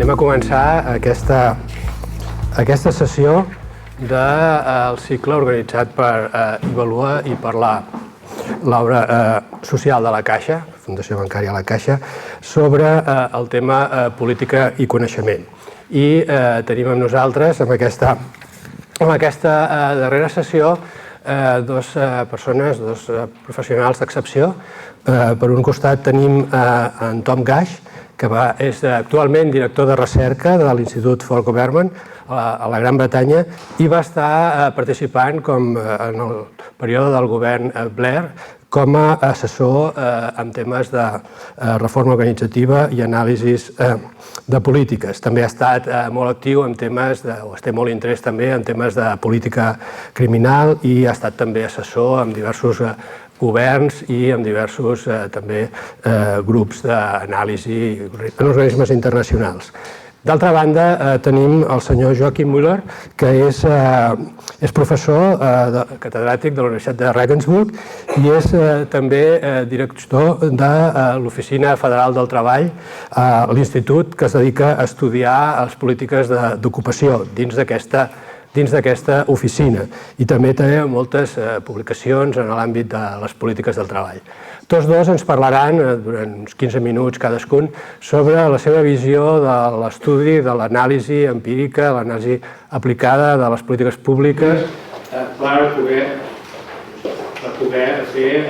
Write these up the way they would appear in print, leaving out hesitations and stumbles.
Anem a començar aquesta sessió del cicle organitzat per Ivàlua i per l'obra social de la Caixa, Fundació Bancària La Caixa, sobre el tema política i coneixement. I tenim amb nosaltres, en aquesta darrera sessió, dues persones, dos professionals d'excepció. Per un costat tenim en Tom Gash, que és actualment director de recerca de l'Institut for Government a la Gran Bretanya i va estar participant en el període del govern Blair com a assessor en temes de reforma organitzativa i anàlisis de polítiques. També ha estat molt actiu en temes, o té molt interès també en temes de política criminal i ha estat també assessor en diversos governs i amb diversos també grups d'anàlisi en organismes internacionals. D'altra banda, tenim el senyor Joachim Möller, que és professor catedràtic de la Universitat de Regensburg i és també director de l'Oficina Federal del Treball, l'institut que es dedica a estudiar les polítiques d'ocupació dins d'aquesta oficina i també té moltes publicacions en l'àmbit de les polítiques del treball. Tots dos ens parlaran durant uns 15 minuts cadascun sobre la seva visió de l'estudi, de l'anàlisi empírica, l'anàlisi aplicada de les polítiques públiques per poder fer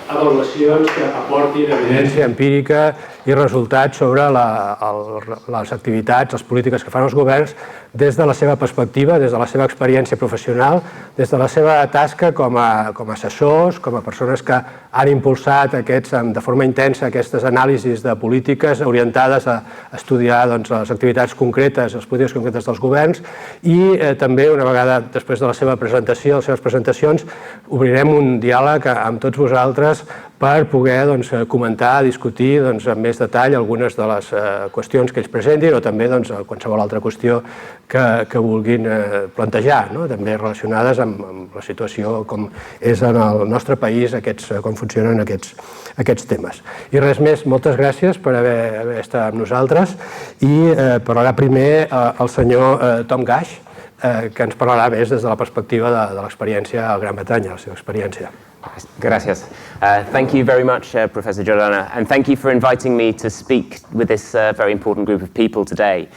avaluacions que aportin evidència empírica i resultats sobre les activitats, les polítiques que fan els governs des de la seva perspectiva, des de la seva experiència professional, des de la seva tasca com a assessors, com a persones que han impulsat de forma intensa aquestes anàlisis de polítiques orientades a estudiar les activitats concretes, les polítiques concretes dels governs i també, una vegada després de la seva presentació, les seves presentacions, obrirem un diàleg amb tots vosaltres per poder comentar, discutir amb més detall algunes de les qüestions que ells presentin o també qualsevol altra qüestió que vulguin plantejar, també relacionades amb la situació com és en el nostre país, com funcionen aquests temes. I res més, moltes gràcies per haver estat amb nosaltres i parlarà primer el senyor Tom Gash, que ens parlarà més des de la perspectiva de l'experiència a Gran Bretanya, la seva experiència. Gracias. Thank you very much, Professor Jordana, and thank you for inviting me to speak with this very important group of people today.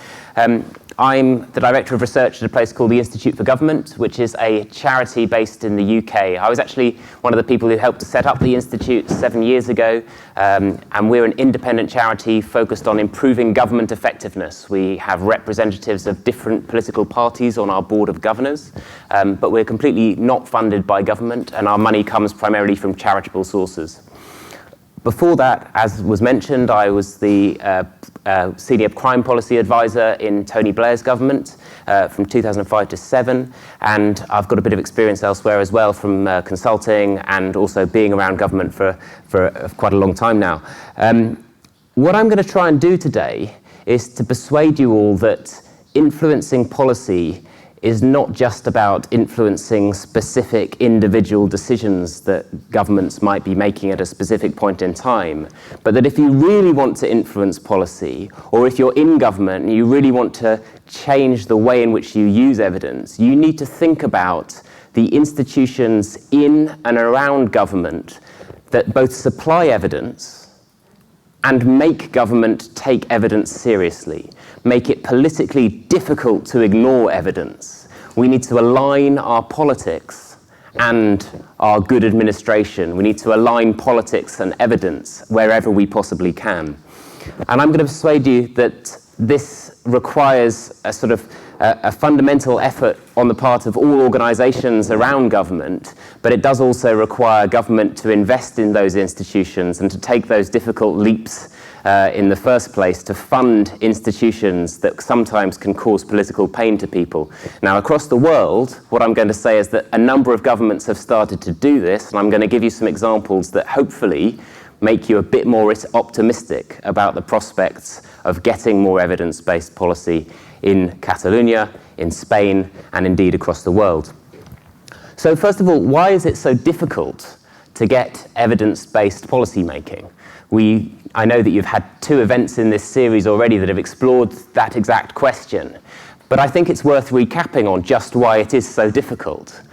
I'm the Director of Research at a place called the Institute for Government, which is a charity based in the UK. I was actually one of the people who helped to set up the Institute 7 years ago, and we're an independent charity focused on improving government effectiveness. We have representatives of different political parties on our board of governors, but we're completely not funded by government, and our money comes primarily from charitable sources. Before that, as was mentioned, I was the senior crime policy advisor in Tony Blair's government from 2005 to 2007, and I've got a bit of experience elsewhere as well from consulting and also being around government for quite a long time now. What I'm going to try and do today is to persuade you all that influencing policy is not just about influencing specific individual decisions that governments might be making at a specific point in time, but that if you really want to influence policy, or if you're in government and you really want to change the way in which you use evidence, you need to think about the institutions in and around government that both supply evidence and make government take evidence seriously, make it politically difficult to ignore evidence. We need to align our politics and our good administration. We need to align politics and evidence wherever we possibly can. And I'm going to persuade you that this requires a fundamental effort on the part of all organisations around government, but it does also require government to invest in those institutions and to take those difficult leaps in the first place to fund institutions that sometimes can cause political pain to people. Now, across the world, what I'm going to say is that a number of governments have started to do this, and I'm going to give you some examples that hopefully make you a bit more optimistic about the prospects of getting more evidence-based policy in Catalonia, in Spain, and indeed across the world. So first of all, why is it so difficult to to get evidence-based policy making. I know that you've had 2 events in this series already that have explored that exact question, but I think it's worth recapping on just why it is so difficult.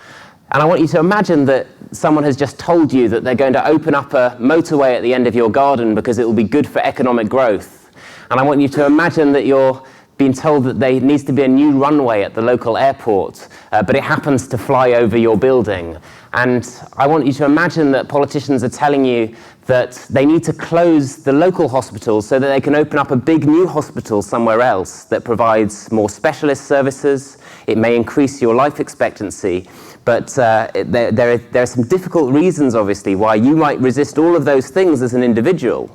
And I want you to imagine that someone has just told you that they're going to open up a motorway at the end of your garden because it will be good for economic growth. And I want you to imagine that you're being told that there needs to be a new runway at the local airport, but it happens to fly over your building. And I want you to imagine that politicians are telling you that they need to close the local hospitals so that they can open up a big new hospital somewhere else that provides more specialist services. It may increase your life expectancy, but there are some difficult reasons, obviously, why you might resist all of those things as an individual.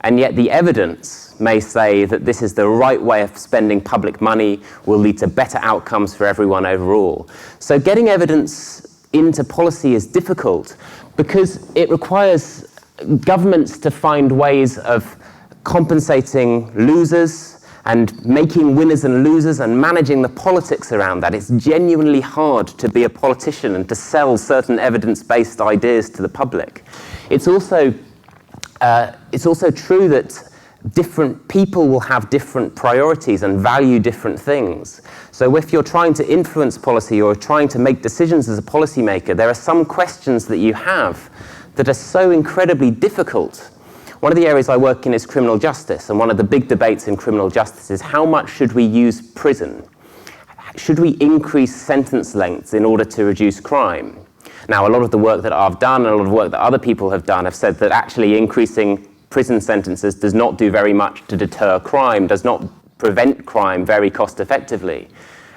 And yet the evidence may say that this is the right way of spending public money, will lead to better outcomes for everyone overall. So getting evidence into policy is difficult because it requires governments to find ways of compensating losers and making winners and losers and managing the politics around that. It's genuinely hard to be a politician and to sell certain evidence-based ideas to the public. It's also true that different people will have different priorities and value different things. So if you're trying to influence policy or trying to make decisions as a policymaker, there are some questions that you have that are so incredibly difficult. One of the areas I work in is criminal justice, and one of the big debates in criminal justice is how much should we use prison? Should we increase sentence lengths in order to reduce crime? Now, a lot of the work that I've done and a lot of work that other people have done have said that actually increasing prison sentences does not do very much to deter crime, does not prevent crime very cost effectively.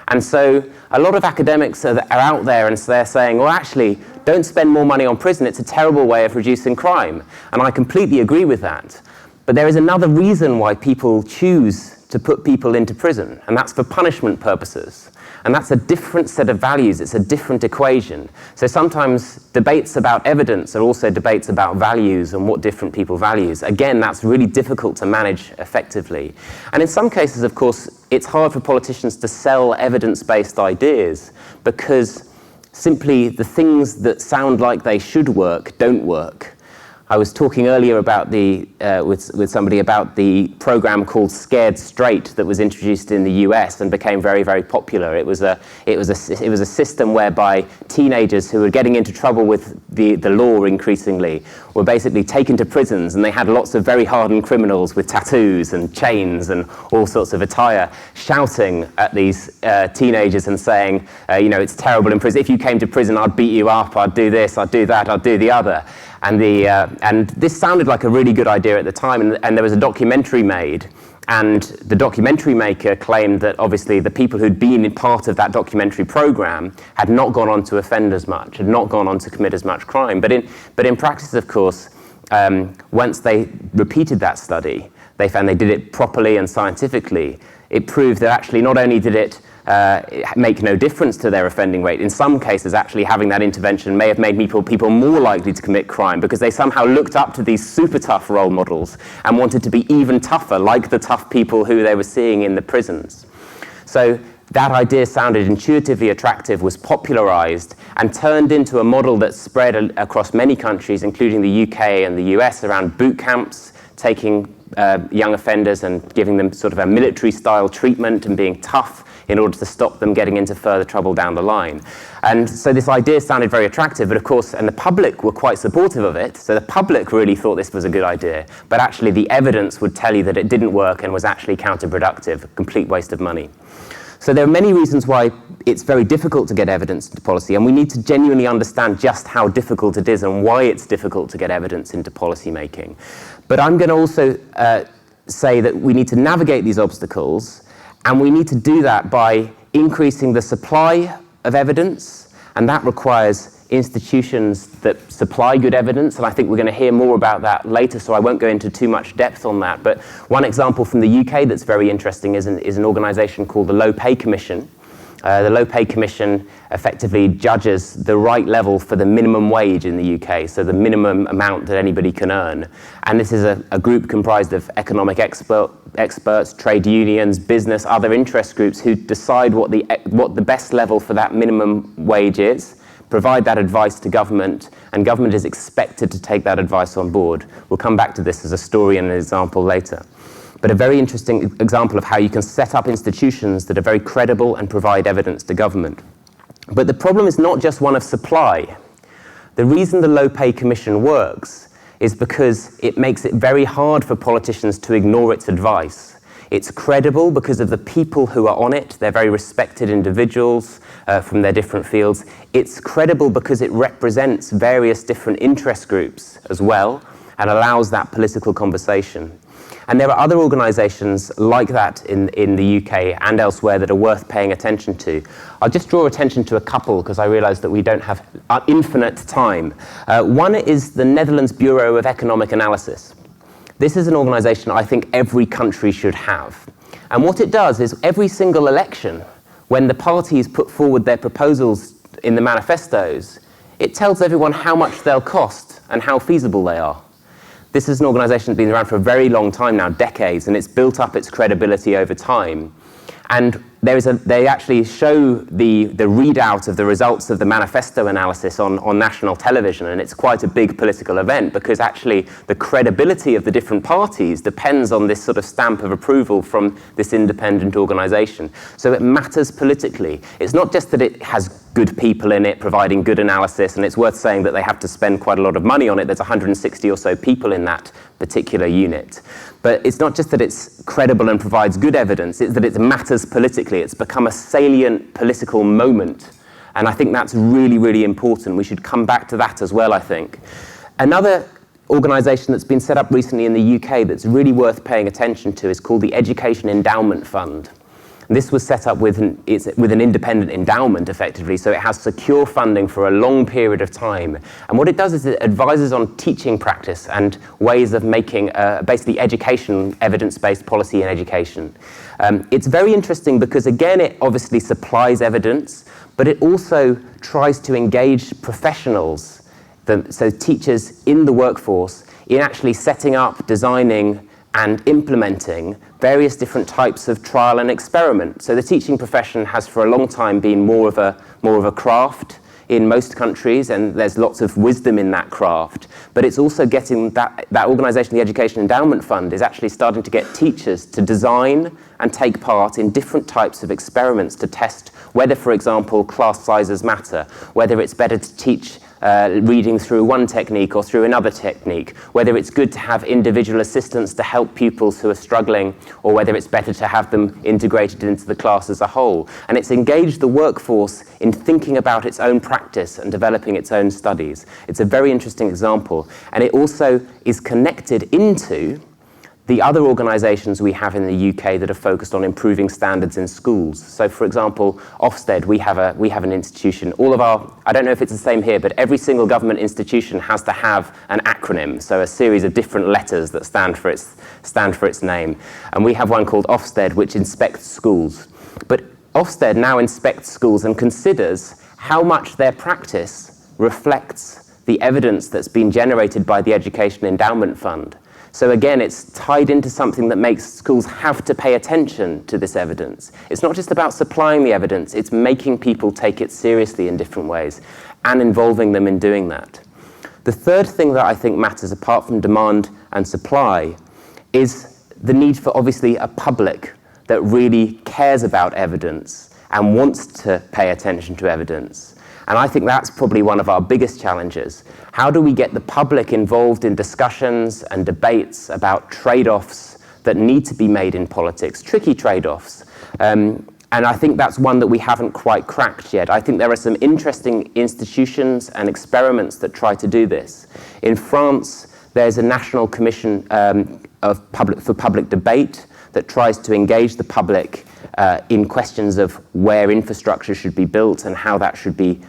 And so a lot of academics are out there and they're saying, well, actually, don't spend more money on prison. It's a terrible way of reducing crime. And I completely agree with that. But there is another reason why people choose to put people into prison, and that's for punishment purposes. And that's a different set of values. It's a different equation. So sometimes debates about evidence are also debates about values and what different people value. Again, that's really difficult to manage effectively. And in some cases, of course, it's hard for politicians to sell evidence-based ideas because simply the things that sound like they should work don't work. I was talking earlier about with somebody about the program called Scared Straight that was introduced in the US and became very, very popular. It was a system whereby teenagers who were getting into trouble with the law increasingly were basically taken to prisons, and they had lots of very hardened criminals with tattoos and chains and all sorts of attire shouting at these teenagers and saying, it's terrible in prison. If you came to prison, I'd beat you up, I'd do this, I'd do that, I'd do the other. And this sounded like a really good idea at the time, and there was a documentary made, and the documentary maker claimed that obviously the people who'd been part of that documentary program had not gone on to offend as much, had not gone on to commit as much crime. But in practice, of course, once they repeated that study, they found they did it properly and scientifically. It proved that actually not only did it make no difference to their offending rate. In some cases, actually having that intervention may have made people more likely to commit crime because they somehow looked up to these super tough role models and wanted to be even tougher, like the tough people who they were seeing in the prisons. So that idea sounded intuitively attractive, was popularized, and turned into a model that spread across many countries, including the UK and the US, around boot camps, taking young offenders and giving them sort of a military-style treatment and being tough in order to stop them getting into further trouble down the line. And so this idea sounded very attractive, but of course, and the public were quite supportive of it, so the public really thought this was a good idea, but actually the evidence would tell you that it didn't work and was actually counterproductive, a complete waste of money. So there are many reasons why it's very difficult to get evidence into policy, and we need to genuinely understand just how difficult it is and why it's difficult to get evidence into policy making. But I'm going to also say that we need to navigate these obstacles, and we need to do that by increasing the supply of evidence, and that requires institutions that supply good evidence, and I think we're going to hear more about that later, so I won't go into too much depth on that. But one example from the UK that's very interesting is an organisation called the Low Pay Commission. The Low Pay Commission effectively judges the right level for the minimum wage in the UK, so the minimum amount that anybody can earn. And this is a group comprised of economic experts, trade unions, business, other interest groups who decide what the best level for that minimum wage is, provide that advice to government, and government is expected to take that advice on board. We'll come back to this as a story and an example later. But a very interesting example of how you can set up institutions that are very credible and provide evidence to government. But the problem is not just one of supply. The reason the Low Pay Commission works is because it makes it very hard for politicians to ignore its advice. It's credible because of the people who are on it. They're very respected individuals from their different fields. It's credible because it represents various different interest groups as well and allows that political conversation. And there are other organisations like that in the UK and elsewhere that are worth paying attention to. I'll just draw attention to a couple because I realise that we don't have infinite time. One is the Netherlands Bureau of Economic Analysis. This is an organisation I think every country should have. And what it does is every single election, when the parties put forward their proposals in the manifestos, it tells everyone how much they'll cost and how feasible they are. This is an organisation that's been around for a very long time now, decades, and it's built up its credibility over time. And they actually show the readout of the results of the manifesto analysis on national television, and it's quite a big political event because actually the credibility of the different parties depends on this sort of stamp of approval from this independent organisation. So it matters politically. It's not just that it has good people in it providing good analysis, and it's worth saying that they have to spend quite a lot of money on it. There's 160 or so people in that particular unit. But it's not just that it's credible and provides good evidence, it's that it matters politically. It's become a salient political moment. And I think that's really, really important. We should come back to that as well, I think. Another organisation that's been set up recently in the UK that's really worth paying attention to is called the Education Endowment Fund. This was set up with an independent endowment, effectively, so it has secure funding for a long period of time. And what it does is it advises on teaching practice and ways of making basically education, evidence-based policy in education. It's very interesting because, again, it obviously supplies evidence, but it also tries to engage professionals, so teachers in the workforce, in actually setting up, designing, and implementing various different types of trial and experiment. So the teaching profession has for a long time been more of a craft in most countries, and there's lots of wisdom in that craft. But it's also getting that organisation, the Education Endowment Fund, is actually starting to get teachers to design and take part in different types of experiments to test whether, for example, class sizes matter, whether it's better to teach reading through one technique or through another technique, whether it's good to have individual assistants to help pupils who are struggling, or whether it's better to have them integrated into the class as a whole. And it's engaged the workforce in thinking about its own practice and developing its own studies. It's a very interesting example. And it also is connected into the other organisations we have in the UK that are focused on improving standards in schools. So, for example, Ofsted, we have an institution. I don't know if it's the same here, but every single government institution has to have an acronym, so a series of different letters that stand for its name. And we have one called Ofsted, which inspects schools. But Ofsted now inspects schools and considers how much their practice reflects the evidence that's been generated by the Education Endowment Fund. So again, it's tied into something that makes schools have to pay attention to this evidence. It's not just about supplying the evidence, it's making people take it seriously in different ways and involving them in doing that. The third thing that I think matters, apart from demand and supply, is the need for obviously a public that really cares about evidence and wants to pay attention to evidence. And I think that's probably one of our biggest challenges. How do we get the public involved in discussions and debates about trade-offs that need to be made in politics, tricky trade-offs? And I think that's one that we haven't quite cracked yet. I think there are some interesting institutions and experiments that try to do this. In France, there's a national commission for public debate that tries to engage the public in questions of where infrastructure should be built and how that should be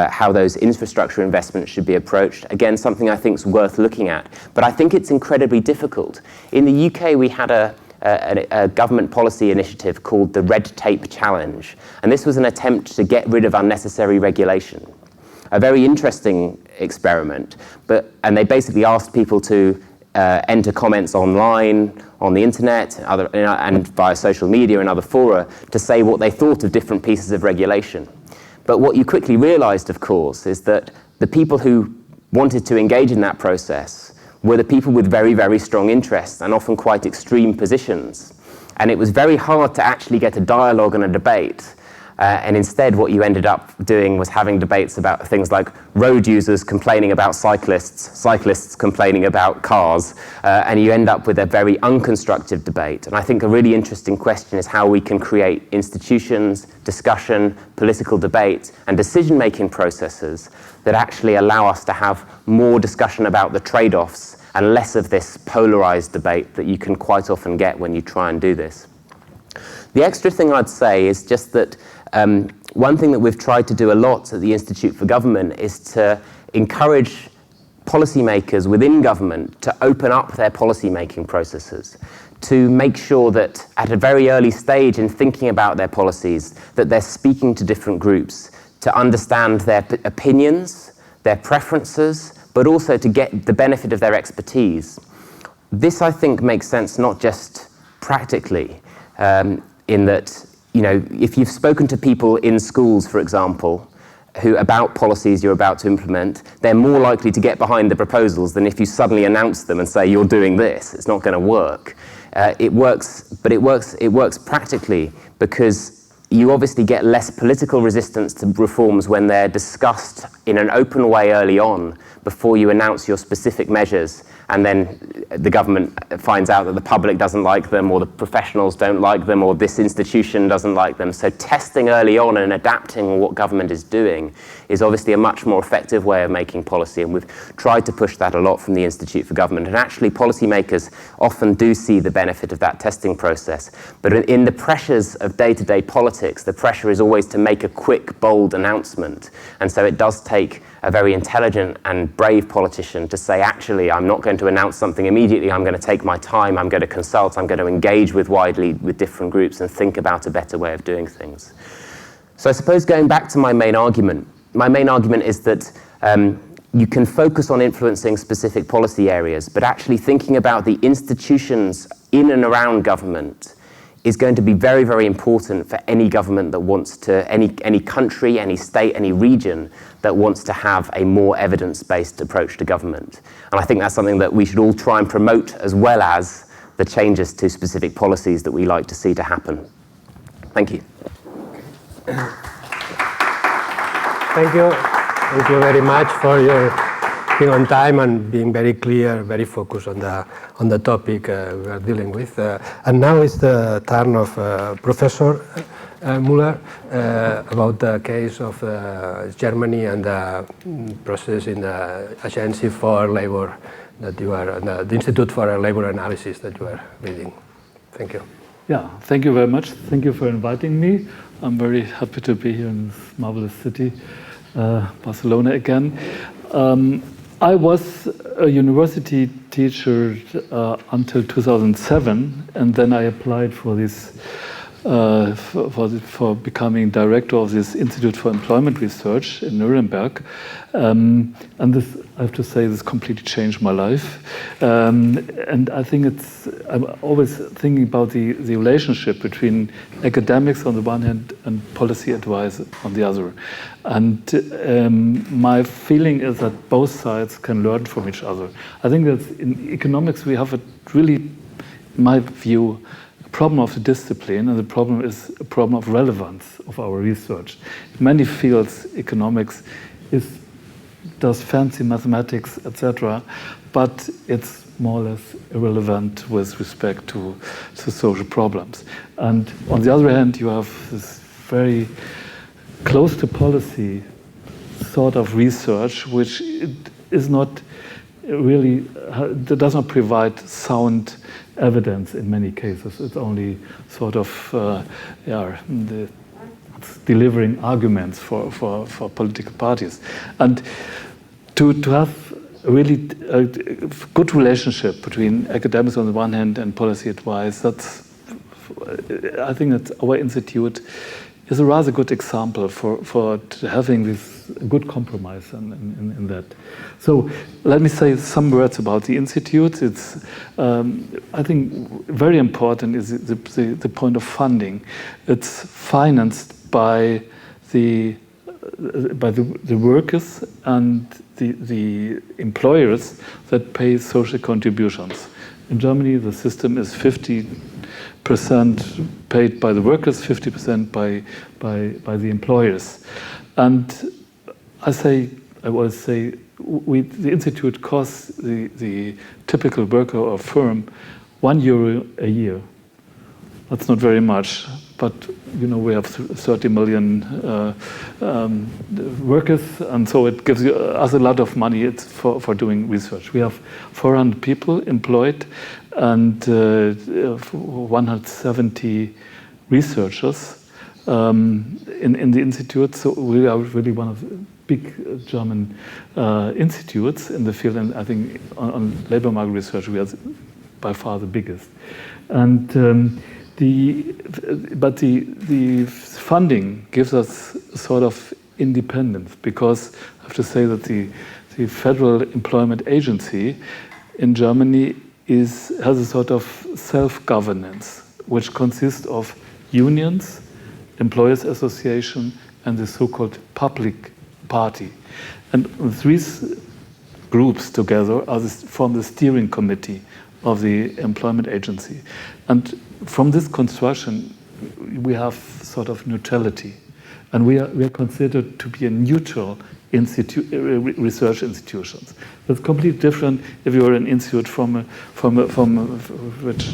how those infrastructure investments should be approached. Again, something I think is worth looking at. But I think it's incredibly difficult. In the UK, we had a government policy initiative called the Red Tape Challenge. And this was an attempt to get rid of unnecessary regulation. A very interesting experiment. And they basically asked people to enter comments online, on the internet, and via social media and other fora, to say what they thought of different pieces of regulation. But what you quickly realized, of course, is that the people who wanted to engage in that process were the people with very, very strong interests and often quite extreme positions. And it was very hard to actually get a dialogue and a debate. And instead, what you ended up doing was having debates about things like road users complaining about cyclists, cyclists complaining about cars, and you end up with a very unconstructive debate. And I think a really interesting question is how we can create institutions, discussion, political debate, and decision-making processes that actually allow us to have more discussion about the trade-offs and less of this polarized debate that you can quite often get when you try and do this. The extra thing I'd say is just that one thing that we've tried to do a lot at the Institute for Government is to encourage policymakers within government to open up their policy-making processes, to make sure that at a very early stage in thinking about their policies, that they're speaking to different groups, to understand their opinions, their preferences, but also to get the benefit of their expertise. This, I think, makes sense not just practically, in that, you know, if you've spoken to people in schools, for example, who about policies you're about to implement, they're more likely to get behind the proposals than if you suddenly announce them and say, you're doing this. It's not going to work. It works, but it works practically because you obviously get less political resistance to reforms when they're discussed in an open way early on before you announce your specific measures, and then the government finds out that the public doesn't like them, or the professionals don't like them, or this institution doesn't like them. So testing early on and adapting what government is doing is obviously a much more effective way of making policy, and we've tried to push that a lot from the Institute for Government. And actually policymakers often do see the benefit of that testing process. But in the pressures of day-to-day politics, the pressure is always to make a quick, bold announcement. And so it does take a very intelligent and brave politician to say, actually, I'm not going to announce something immediately, I'm going to take my time, I'm going to consult, I'm going to engage with different groups and think about a better way of doing things. So I suppose going back to my main argument is that you can focus on influencing specific policy areas, but actually thinking about the institutions in and around government is going to be very, very important for any government that wants to, any country, any state, any region that wants to have a more evidence-based approach to government. And I think that's something that we should all try and promote, as well as the changes to specific policies that we like to see to happen. Thank you. Thank you. Thank you very much for your being on time and being very clear, very focused on the topic we are dealing with. And now is the turn of Professor Möller about the case of Germany and the process in the Agency for Labor that you are, the Institute for Labor Analysis that you are reading. Thank you. Yeah, thank you very much. Thank you for inviting me. I'm very happy to be here in this marvelous city, Barcelona again. I was a university teacher until 2007, and then I applied for this for becoming director of this Institute for Employment Research in Nuremberg. And this, I have to say, this completely changed my life. And I think I'm always thinking about the relationship between academics on the one hand and policy advice on the other. And my feeling is that both sides can learn from each other. I think that in economics we have a really, in my view, problem of the discipline, and the problem is a problem of relevance of our research. In many fields, economics does fancy mathematics, etc., but it's more or less irrelevant with respect to social problems. And on the other hand, you have this very close to policy sort of research, which is not really, that does not provide sound evidence in many cases. It's only sort of delivering arguments for political parties. And to have a really good relationship between academics on the one hand and policy advice, I think that our institute is a rather good example for having this good compromise in that. So let me say some words about the institute. It's, I think, very important is the point of funding. It's financed by the the workers and the employers that pay social contributions. In Germany, the system is 50% paid by the workers, 50% by the employers. And I always say, the institute costs the typical worker or firm €1 a year. That's not very much, but we have 30 million workers, and so it gives us a lot of money for doing research. We have 400 people employed and 170 researchers in the institute. So we are really one of the big German institutes in the field, and I think on labor market research we are by far the biggest. And but the funding gives us sort of independence, because I have to say that the Federal Employment Agency in Germany has a sort of self-governance, which consists of unions, employers association, and the so-called public party. And these groups together form the steering committee of the employment agency. And from this construction, we have sort of neutrality. And we are considered to be a neutral research institutions. That's completely different if you're an institute which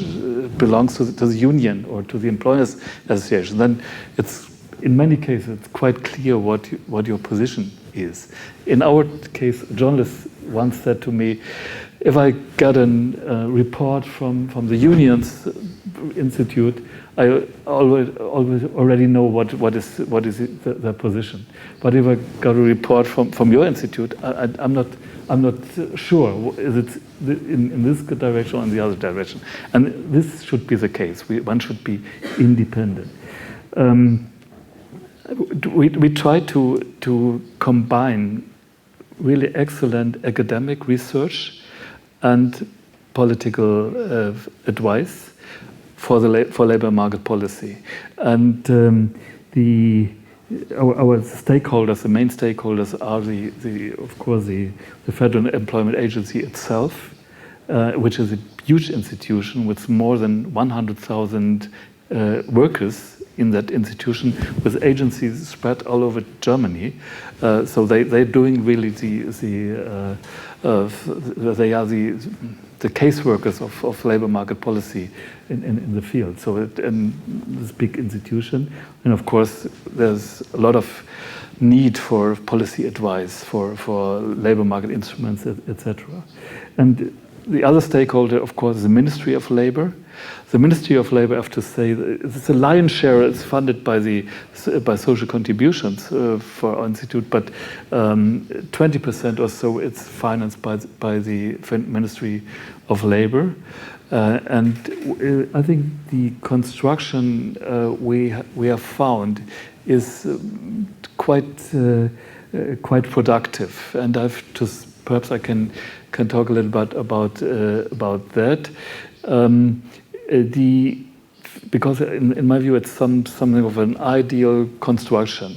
belongs to the union or to the employers association. Then it's, in many cases, it's quite clear what your position is. In our case, a journalist once said to me, if I get a report from the Unions Institute, I already know what is their position. But if I got a report from your institute, I'm not sure is it in this direction or in the other direction. And this should be the case. One should be independent. We try to combine really excellent academic research and political advice for labor market policy. And our stakeholders, the main stakeholders, are of course the Federal Employment Agency itself, which is a huge institution with more than 100,000 workers in that institution, with agencies spread all over Germany. So they're doing really they are the caseworkers of labor market policy in the field. So in this big institution, and of course there's a lot of need for policy advice for labor market instruments, etc. And the other stakeholder, of course, is the Ministry of Labor. The Ministry of Labor, I have to say, it's a lion's share. It's funded by social contributions for our institute, but 20% or so it's financed by the Ministry of Labor. And I think the construction we have found is quite productive, and perhaps I can talk a little bit about that. Because in my view, it's something of an ideal construction.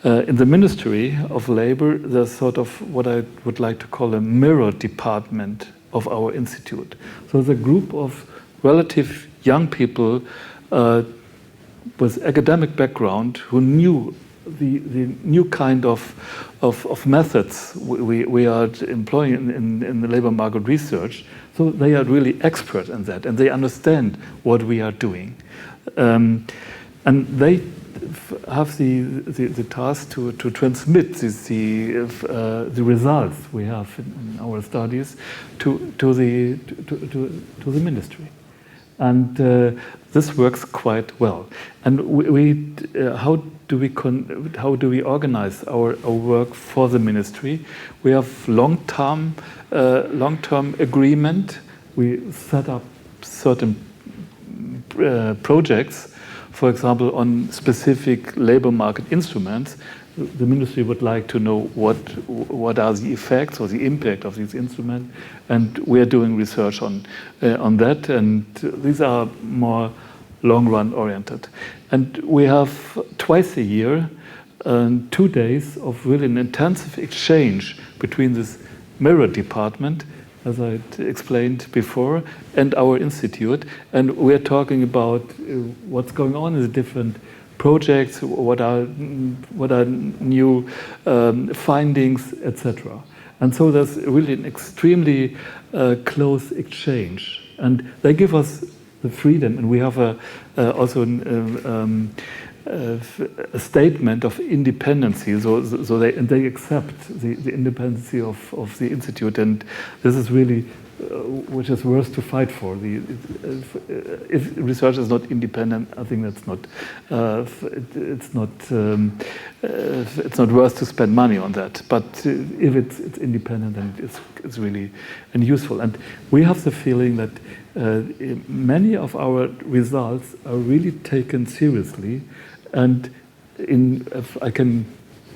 In the Ministry of Labor, there's sort of what I would like to call a mirror department of our institute. So it's a group of relative young people with academic background who knew the new kind of methods we are employing in the labor market research. So they are really expert in that, and they understand what we are doing. And they have the task to transmit the results we have in our studies to the ministry. And this works quite well. And how do we organize our work for the ministry? We have long-term agreement. We set up certain projects, for example, on specific labor market instruments. The ministry would like to know what are the effects or the impact of these instruments, and we are doing research on that. And these are more long-run oriented. And we have twice a year 2 days of really an intensive exchange between this mirror department, as I explained before, and our institute. And we're talking about what's going on in the different projects, what are new findings, etc. And so there's really an extremely close exchange. And they give us the freedom, and we have also a statement of independency, so they accept the independency of the institute, and this is really which is worth to fight for. If research is not independent, I think that's not it's not worth to spend money on that. But if it's independent, then it's really and useful. And we have the feeling that many of our results are really taken seriously. And if I can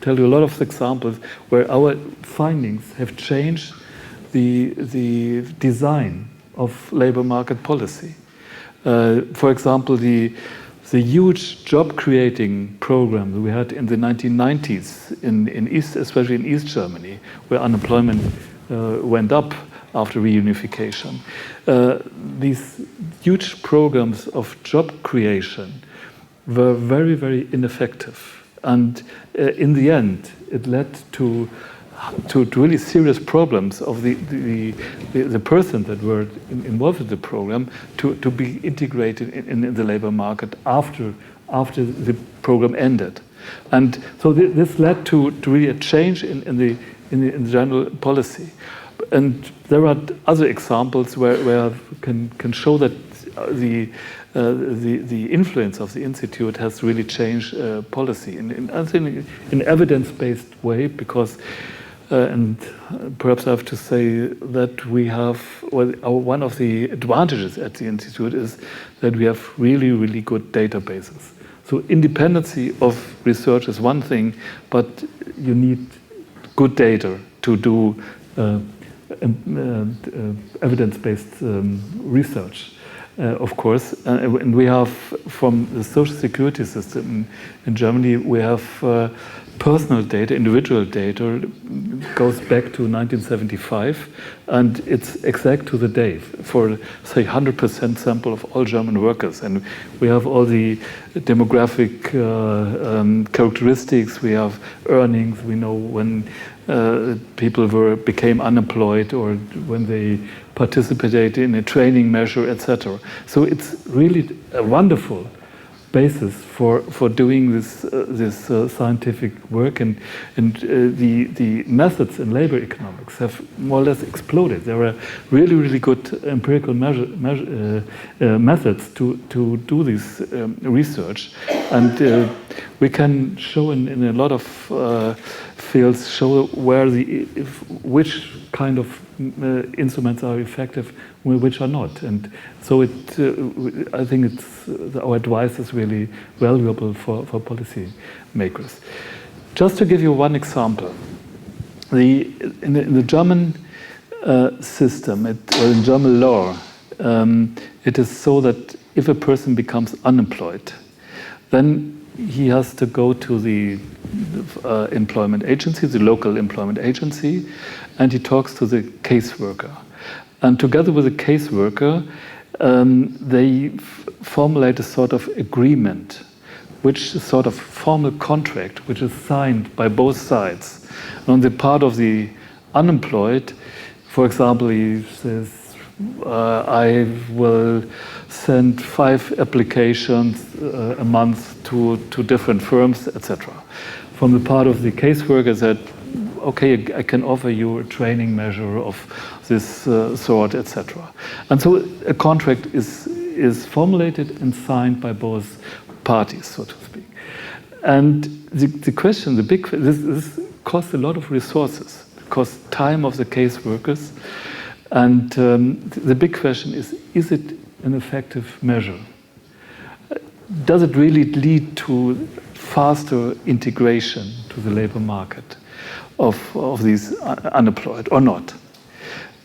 tell you a lot of examples where our findings have changed the design of labor market policy. For example, the huge job creating program that we had in the 1990s in East, especially in East Germany, where unemployment went up after reunification. These huge programs of job creation were very, very ineffective. And in the end, it led to really serious problems of the persons that were involved in the program to be integrated in the labor market after the program ended. And so this led to really a change in the general policy. And there are other examples where I can show that the influence of the institute has really changed policy in evidence-based way, because and perhaps I have to say that we have one of the advantages at the institute is that we have really, really good databases. So independency of research is one thing, but you need good data to do evidence-based research. Of course, and we have from the social security system in Germany, we have personal data, individual data, goes back to 1975, and it's exact to the day for, say, 100% sample of all German workers. And we have all the demographic characteristics, we have earnings, we know when people became unemployed or when they participated in a training measure, etc. So it's really a wonderful basis for doing this scientific work, and the methods in labor economics have more or less exploded. There are really, really good empirical methods to do this research, and we can show in a lot of fields where which kind of instruments are effective, which are not, and so I think our advice is really valuable for policy makers. Just to give you one example, in the German system, or in German law, it is so that if a person becomes unemployed, then he has to go to the employment agency, the local employment agency, and he talks to the caseworker. And together with the caseworker, they formulate a sort of agreement, which is a sort of formal contract, which is signed by both sides. And on the part of the unemployed, for example, he says, I will send 5 applications a month to different firms, etc. From the part of the caseworker, that okay, I can offer you a training measure of this sort, etc. And so a contract is formulated and signed by both parties, so to speak. And the question, this costs a lot of resources. It costs time of the caseworkers. And the big question is it an effective measure? Does it really lead to faster integration to the labor market of these unemployed or not?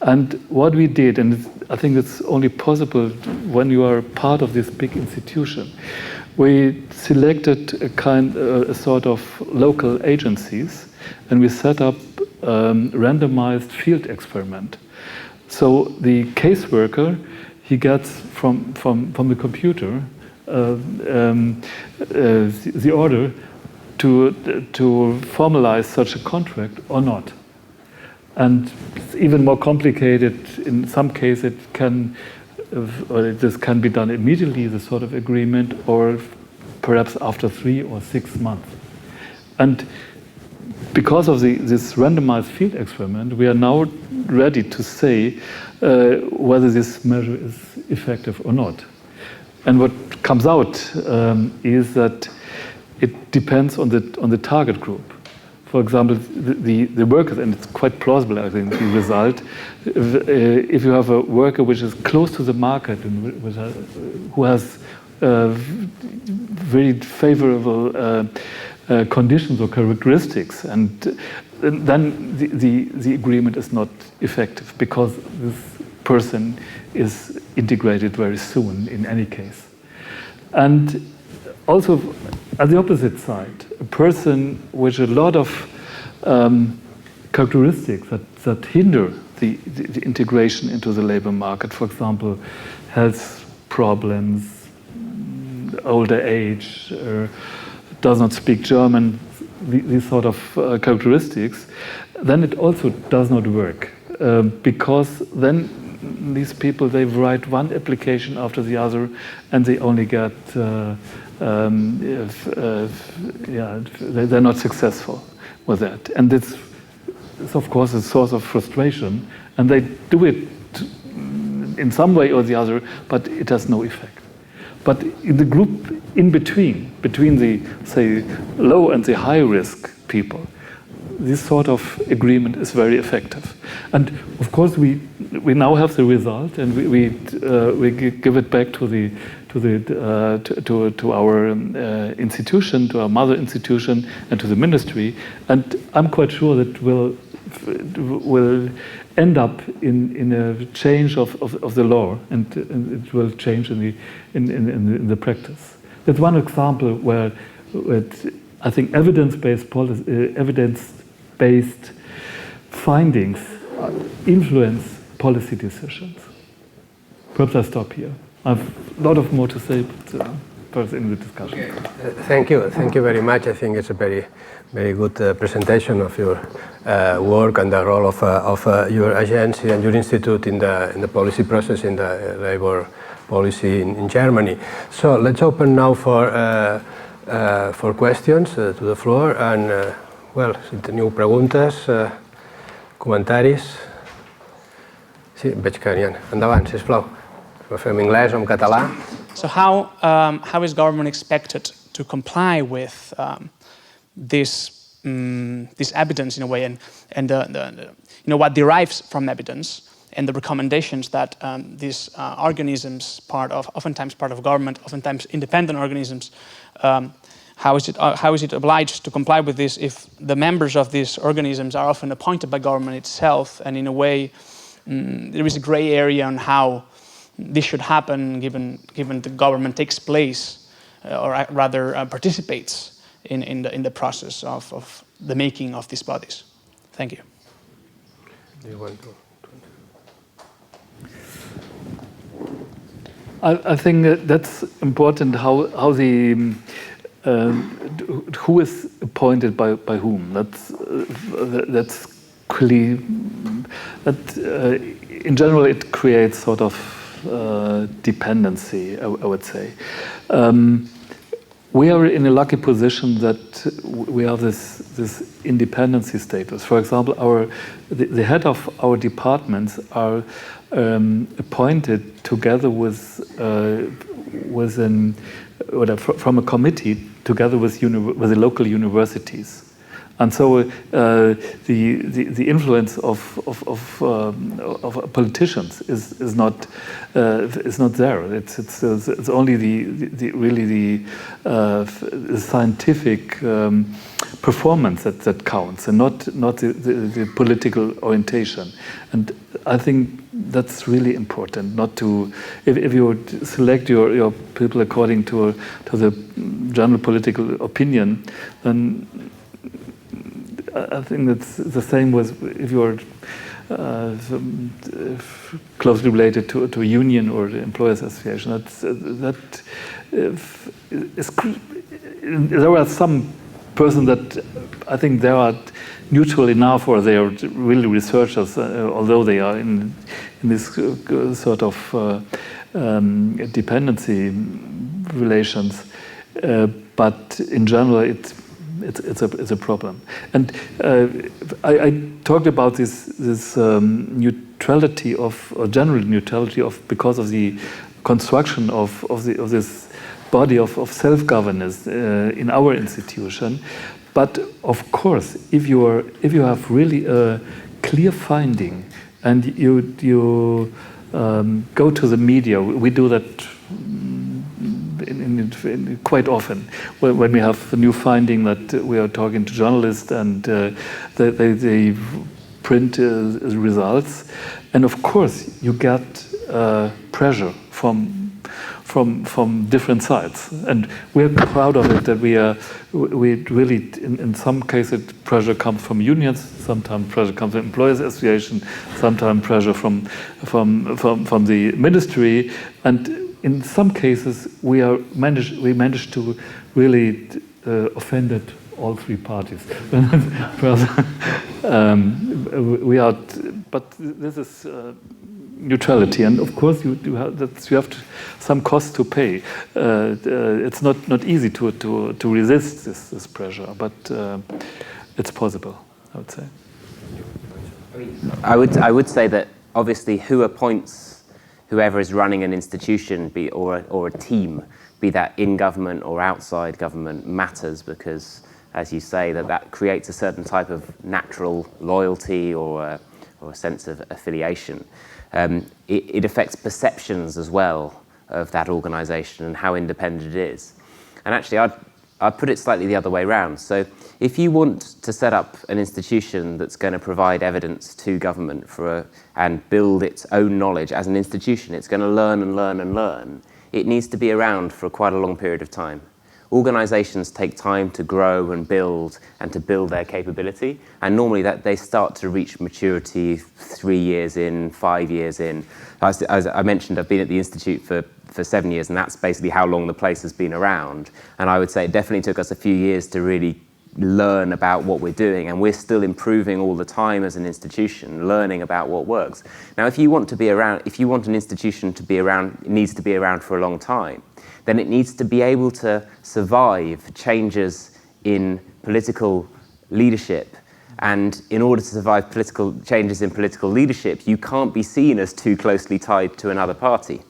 And what we did, and I think it's only possible when you are part of this big institution, we selected a sort of local agencies, and we set up randomized field experiment. So the caseworker, he gets from the computer the order to formalize such a contract or not. And it's even more complicated. In some cases, this can be done immediately, the sort of agreement, or perhaps after 3 or 6 months. And because of this randomized field experiment, we are now ready to say whether this measure is effective or not. And what comes out is that it depends on the target group. For example, the workers, and it's quite plausible, I think, the result, if you have a worker which is close to the market and who has very favorable conditions or characteristics, and then the agreement is not effective because this person is integrated very soon in any case. And also, at the opposite side, a person with a lot of characteristics that hinder the integration into the labor market, for example, health problems, older age, does not speak German, these sort of characteristics, then it also does not work because then these people, they write one application after the other and they only get they're not successful with that. And this is, of course, a source of frustration. And they do it in some way or the other, but it has no effect. But in the group in between the, say, low and the high risk people, this sort of agreement is very effective. And of course, we now have the result, and we give it back to our institution, to our mother institution, and to the ministry. And I'm quite sure that will end up in a change of the law, and it will change in the practice. That's one example where I think evidence-based findings influence policy decisions. Perhaps I stop here. I have a lot more to say, but first in the discussion. Okay. Thank you very much. I think it's a very good presentation of your work and the role of your agency and your institute in the policy process in the labor policy in Germany. So let's open now for questions to the floor, and si teniu preguntes, comentaris. Sí, veig que n'hi ha. Endavant, sisplau. Ho fem en anglès o en català. So how is government expected to comply with this evidence in a way, and what derives from evidence, and the recommendations that these organisms, oftentimes part of government, oftentimes independent organisms, how is it obliged to comply with this if the members of these organisms are often appointed by government itself, and in a way there is a gray area on how this should happen given the government takes place, or rather participates in the process of the making of these bodies. Thank you. Do you want to? I think that's important. How the who is appointed by whom? That's clear. That in general it creates sort of dependency, I would say. We are in a lucky position that we have this independency status. For example, the head of our departments are appointed together from a committee together with the local universities. And so the influence of politicians is not there. It's only the scientific performance that counts, and not the political orientation. And I think that's really important. Not to, if you select your people according to the general political opinion, then I think that's the same with if you're closely related to a union or the employers association. There are some persons that I think they are neutral enough, or they are really researchers, although they are in this sort of dependency relations. But in general, it's a problem. And I talked about this neutrality or general neutrality because of the construction of this body of self-governance in our institution. But of course, if you have really a clear finding and you go to the media, we do that quite often when we have a new finding that we are talking to journalists and they print results, and of course you get pressure from different sides, and we're proud of it that we really in some cases pressure comes from unions, sometimes pressure comes from employers association, sometimes pressure from the ministry, and in some cases we managed to really offend all three parties. But this is neutrality, and of course you have some cost to pay. It's not easy to resist this pressure, but it's possible, I would say. I would say that obviously who appoints whoever is running an institution, or a team, be that in government or outside government, matters, because, as you say, that creates a certain type of natural loyalty or a sense of affiliation. It affects perceptions as well of that organisation and how independent it is. And actually, I'd put it slightly the other way around. So if you want to set up an institution that's going to provide evidence to government and build its own knowledge as an institution, it's going to learn and learn and learn, it needs to be around for quite a long period of time. Organisations take time to grow and to build their capability, and normally that they start to reach maturity 3 years in, 5 years in. As I mentioned, I've been at the Institute for 7 years, and that's basically how long the place has been around. And I would say it definitely took us a few years to really learn about what we're doing, and we're still improving all the time as an institution, learning about what works. Now, if you want an institution to be around, it needs to be around for a long time, then it needs to be able to survive changes in political leadership. And in order to survive changes in political leadership, you can't be seen as too closely tied to another party.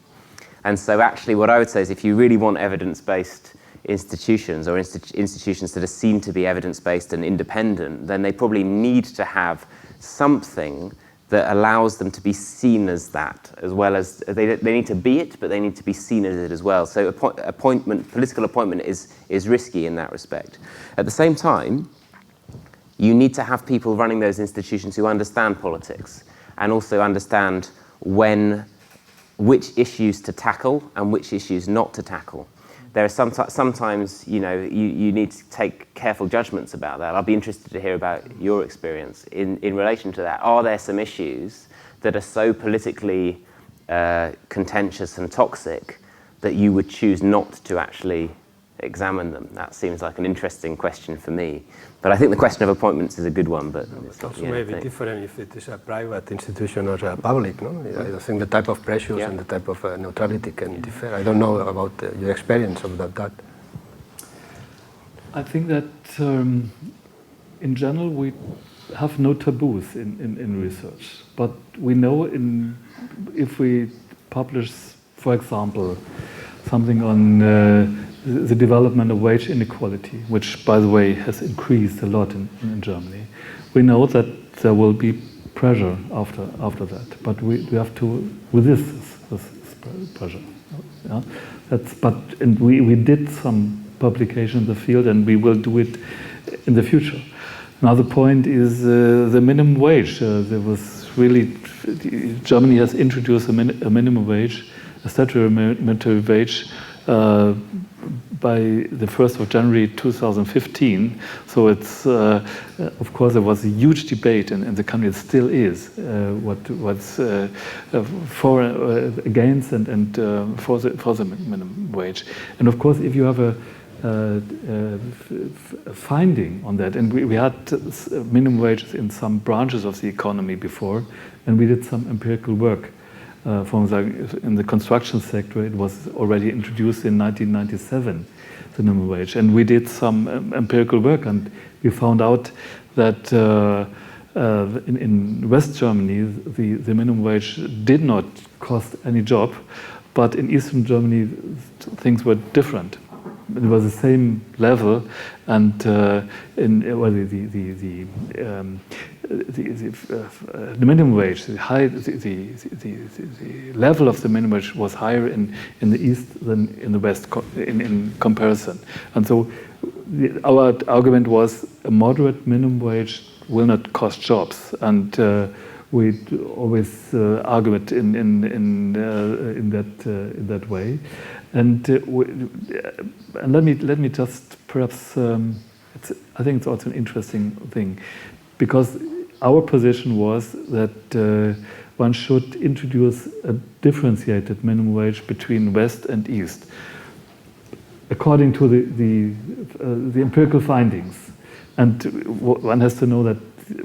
And so actually what I would say is, if you really want evidence-based institutions, or institutions that are seen to be evidence-based and independent, then they probably need to have something that allows them to be seen as that, as well as they need to be it, but they need to be seen as it as well. So political appointment is risky in that respect. At the same time, you need to have people running those institutions who understand politics and also understand which issues to tackle and which issues not to tackle. There are sometimes, you need to take careful judgments about that. I'll be interested to hear about your experience in relation to that. Are there some issues that are so politically contentious and toxic that you would choose not to actually examine them? That seems like an interesting question for me. But I think the question of appointments is a good one. But it's also maybe different if it is a private institution or a public, no? I think the type of pressures and the type of neutrality can differ. I don't know about your experience of that. I think that in general we have no taboos in research. But we know if we publish, for example, something on the development of wage inequality, which, by the way, has increased a lot in Germany. We know that there will be pressure after that, but we have to resist this pressure. Yeah? And we did some publication in the field, and we will do it in the future. Another point is the minimum wage. There was really, Germany has introduced a minimum wage, a statutory mandatory wage, by the 1st of January 2015. So it's, of course, there was a huge debate in the country. It still is what's for, against, and for the minimum wage. And of course, if you have a finding on that, and we had minimum wages in some branches of the economy before, and we did some empirical work. In the construction sector, it was already introduced in 1997, the minimum wage. And we did some empirical work, and we found out that in West Germany, the minimum wage did not cost any job, but in Eastern Germany, things were different. It was the same level, and the minimum wage, the level of the minimum wage was higher in the East than in the West in comparison. And so our argument was a moderate minimum wage will not cost jobs, and we always argue it in that way. And let me just perhaps I think it's also an interesting thing, because our position was that one should introduce a differentiated minimum wage between West and East, according to the empirical findings. And one has to know that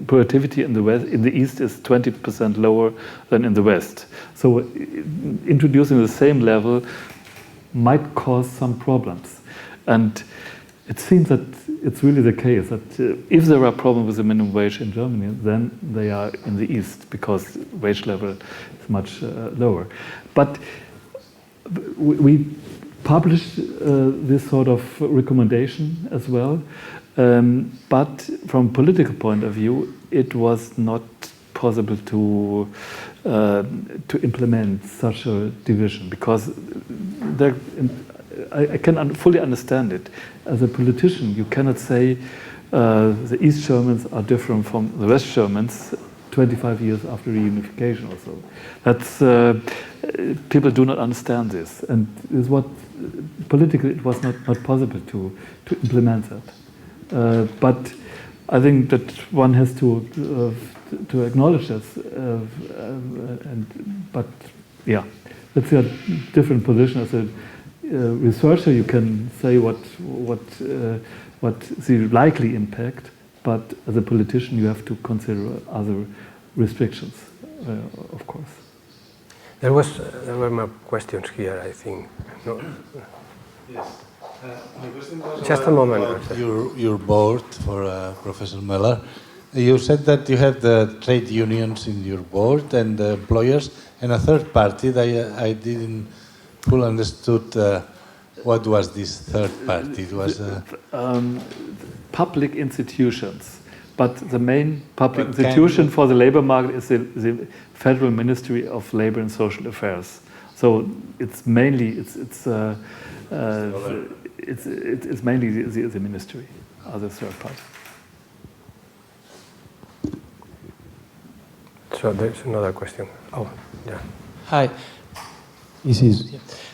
productivity in the East is 20% lower than in the West. So introducing the same level might cause some problems. And it seems that it's really the case that if there are problems with the minimum wage in Germany, then they are in the East, because wage level is much lower. But we published this sort of recommendation as well. But from a political point of view, it was not possible to implement such a division, because I can fully understand it. As a politician, you cannot say the East Germans are different from the West Germans 25 years after reunification or so. That's people do not understand this, and is what politically it was not possible to implement that. But I think that one has to acknowledge this. But yeah, it's a different position. As a researcher, you can say what the likely impact, but as a politician, you have to consider other restrictions, of course. There were more questions here, I think. No? Yes. My question was just a moment. About your board for Professor Möller. You said that you have the trade unions in your board and the employers and a third party that I didn't fully understood what was this third party. It was public institutions, but the main public institution for the labor market is the Federal Ministry of Labor and Social Affairs. So it's mainly it's mainly the ministry, other third party. So there's another question. Oh, yeah. Hi.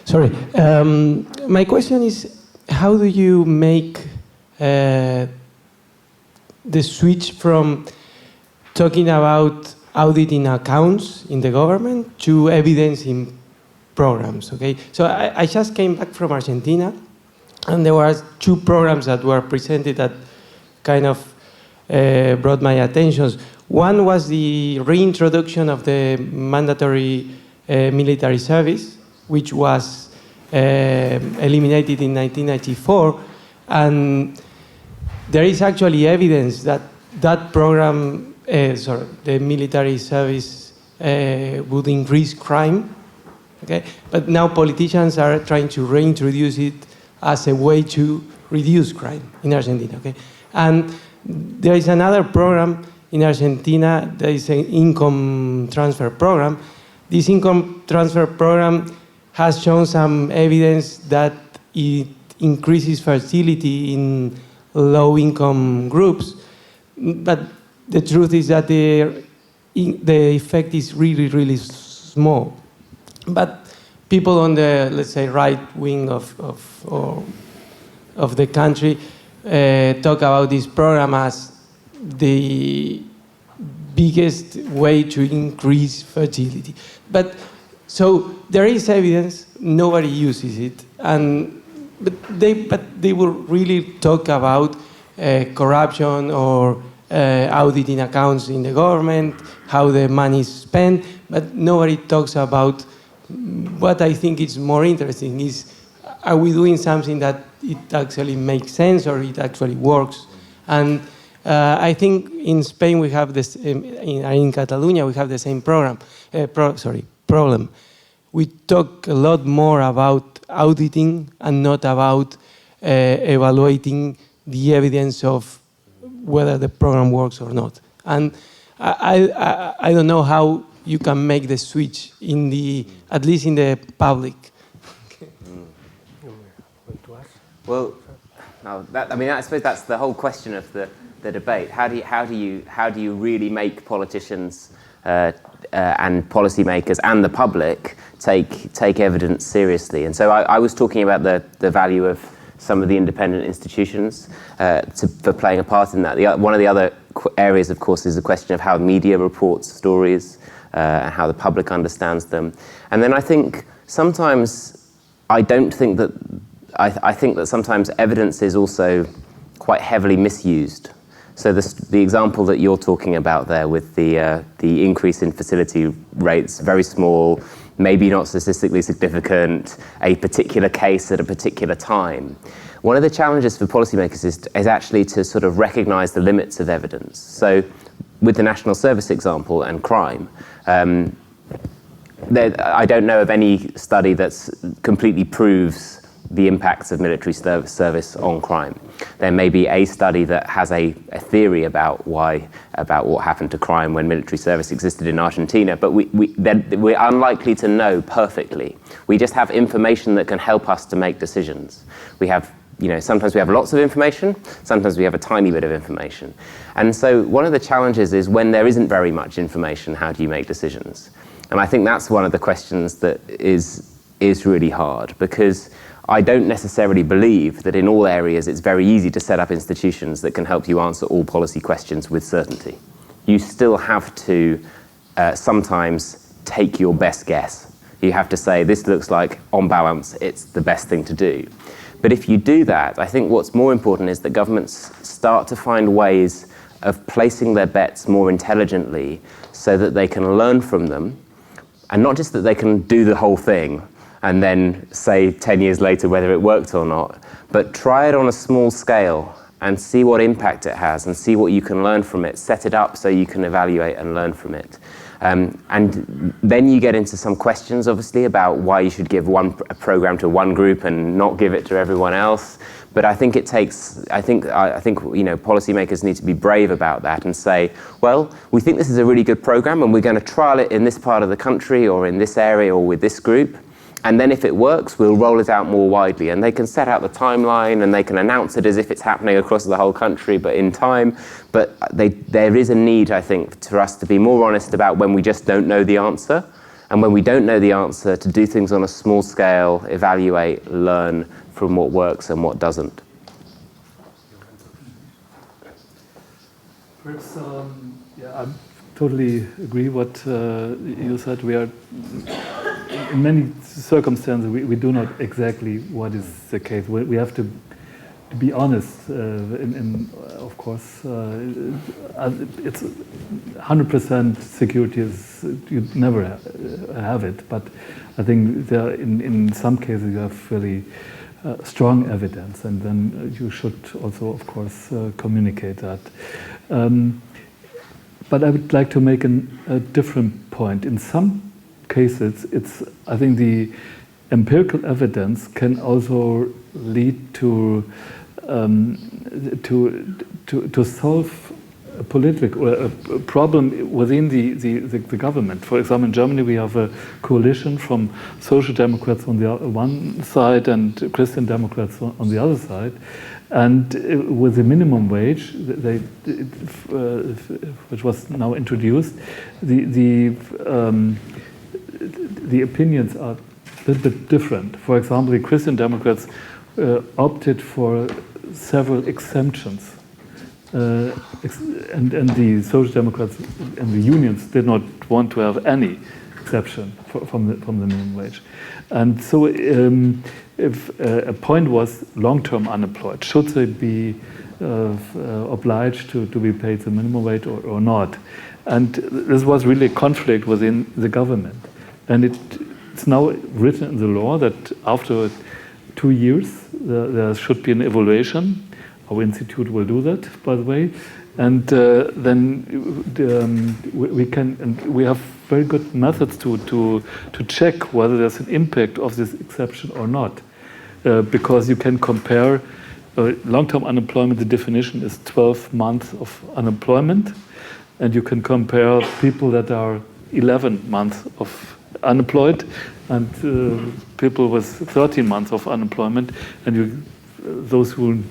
Sorry. My question is, how do you make the switch from talking about auditing accounts in the government to evidencing programs? Okay. So I just came back from Argentina, and there were two programs that were presented that kind of brought my attention. One was the reintroduction of the mandatory military service, which was eliminated in 1994, and there is actually evidence that that program, the military service, would increase crime. Okay, but now politicians are trying to reintroduce it as a way to reduce crime in Argentina. Okay, and there is another program in Argentina. There is an income transfer program. This income transfer program has shown some evidence that it increases fertility in low-income groups, but the truth is that the effect is really, really small. But people on the, let's say, right wing of the country talk about this program as the biggest way to increase fertility. But so there is evidence, nobody uses it, but they will really talk about corruption or auditing accounts in the government, how the money is spent, but nobody talks about what I think is more interesting is, are we doing something that it actually makes sense or it actually works? And I think in Spain we have this, in Catalonia we have the same problem. We talk a lot more about auditing and not about evaluating the evidence of whether the program works or not. And I don't know how you can make the switch in the, at least in the public. Well, no, I suppose that's the whole question of the debate. How do you really make politicians and policymakers and the public take evidence seriously? And so I was talking about the value of some of the independent institutions for playing a part in that. One of the other areas, of course, is the question of how media reports stories and how the public understands them. And then I think sometimes I think that sometimes evidence is also quite heavily misused. So the example that you're talking about there with the increase in fertility rates, very small, maybe not statistically significant, a particular case at a particular time. One of the challenges for policymakers is actually to sort of recognize the limits of evidence. So with the national service example and crime, I don't know of any study that completely proves the impacts of military service on crime. There may be a study that has a theory about what happened to crime when military service existed in Argentina, but we're unlikely to know perfectly. We just have information that can help us to make decisions. We have, sometimes we have lots of information, sometimes we have a tiny bit of information. And so one of the challenges is when there isn't very much information, how do you make decisions? And I think that's one of the questions that is really hard, because I don't necessarily believe that in all areas it's very easy to set up institutions that can help you answer all policy questions with certainty. You still have to sometimes take your best guess. You have to say, this looks like, on balance, it's the best thing to do. But if you do that, I think what's more important is that governments start to find ways of placing their bets more intelligently so that they can learn from them, and not just that they can do the whole thing and then say 10 years later whether it worked or not, but try it on a small scale and see what impact it has and see what you can learn from it, set it up so you can evaluate and learn from it. And then you get into some questions, obviously, about why you should give a program to one group and not give it to everyone else. But I think policymakers need to be brave about that and say, well, we think this is a really good program and we're going to trial it in this part of the country or in this area or with this group. And then if it works, we'll roll it out more widely. And they can set out the timeline and they can announce it as if it's happening across the whole country, but in time. But there is a need, I think, for us to be more honest about when we just don't know the answer. And when we don't know the answer, to do things on a small scale, evaluate, learn from what works and what doesn't. Perhaps, I totally agree what you said. We are, in many circumstances, we do not exactly what is the case. We have to be honest. Of course, it's 100% security is, you never have it. But I think there, in some cases, you have really strong evidence, and then you should also, of course, communicate that. But I would like to make a different point. In some cases, I think the empirical evidence can also lead to solve a political or a problem within the government. For example, in Germany we have a coalition from Social Democrats on the one side and Christian Democrats on the other side. And with the minimum wage, which was now introduced, the opinions are a little bit different. For example, the Christian Democrats opted for several exemptions, and the Social Democrats and the unions did not want to have any exception from the minimum wage. And so if a point was long-term unemployed, should they be obliged to be paid the minimum wage or not? And this was really a conflict within the government. And it's now written in the law that after 2 years there should be an evaluation. Our institute will do that, by the way. And then we have very good methods to check whether there's an impact of this exception or not. Because you can compare long-term unemployment, the definition is 12 months of unemployment, and you can compare people that are 11 months of unemployed and people with 13 months of unemployment, and those who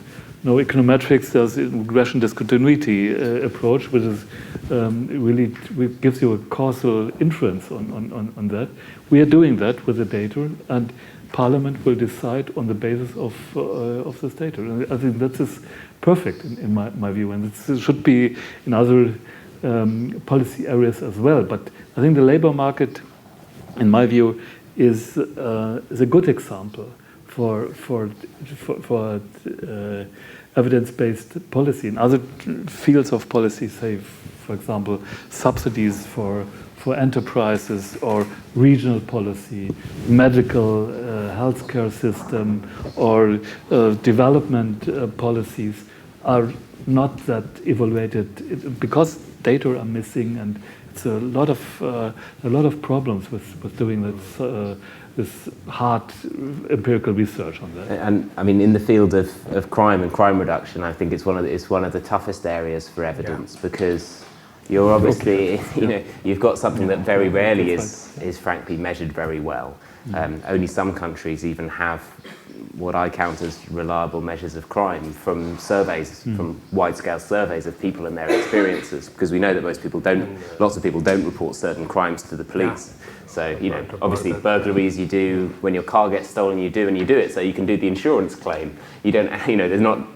know econometrics, there's a regression discontinuity approach, which is really gives you a causal inference on that. We are doing that with the data, and Parliament will decide on the basis of this data. And I think that is perfect in my view, and it should be in other policy areas as well. But I think the labor market, in my view, is a good example for evidence-based policy. In other fields of policy, say, for example, subsidies for enterprises or regional policy, medical healthcare system, or development policies are not that evaluated because data are missing, and it's a lot of problems with doing this hard empirical research on that. And I mean, in the field of crime and crime reduction, I think it's one of the toughest areas for evidence, because you're obviously, you've got something that very rarely is frankly measured very well. Only some countries even have what I count as reliable measures of crime from surveys, from wide-scale surveys of people and their experiences, because we know that lots of people don't report certain crimes to the police. So, obviously burglaries you do, when your car gets stolen you do it so you can do the insurance claim. You don't,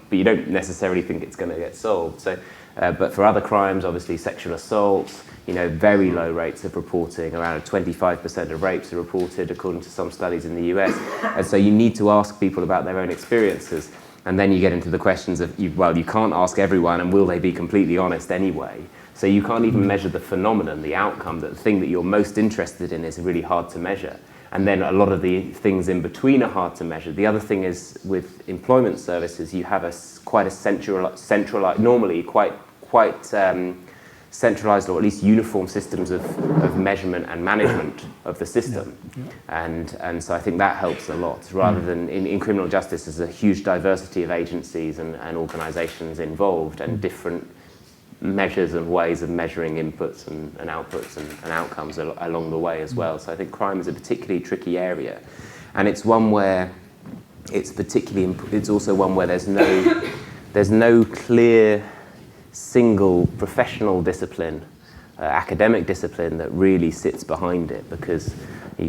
but you don't necessarily think it's going to get solved. So, but for other crimes, obviously sexual assaults, very low rates of reporting. Around 25% of rapes are reported, according to some studies in the US. And so you need to ask people about their own experiences. And then you get into the questions of, you can't ask everyone, and will they be completely honest anyway? So you can't even measure the phenomenon, the outcome, the thing that you're most interested in is really hard to measure. And then a lot of the things in between are hard to measure. The other thing is, with employment services, you have quite centralized, normally quite centralized, or at least uniform systems of measurement and management of the system. And so I think that helps a lot, rather than in criminal justice there's a huge diversity of agencies and organizations involved, and different measures and ways of measuring inputs and outputs and outcomes along the way as well. So I think crime is a particularly tricky area, and it's one where it's also one where there's no clear single professional discipline, academic discipline that really sits behind it, because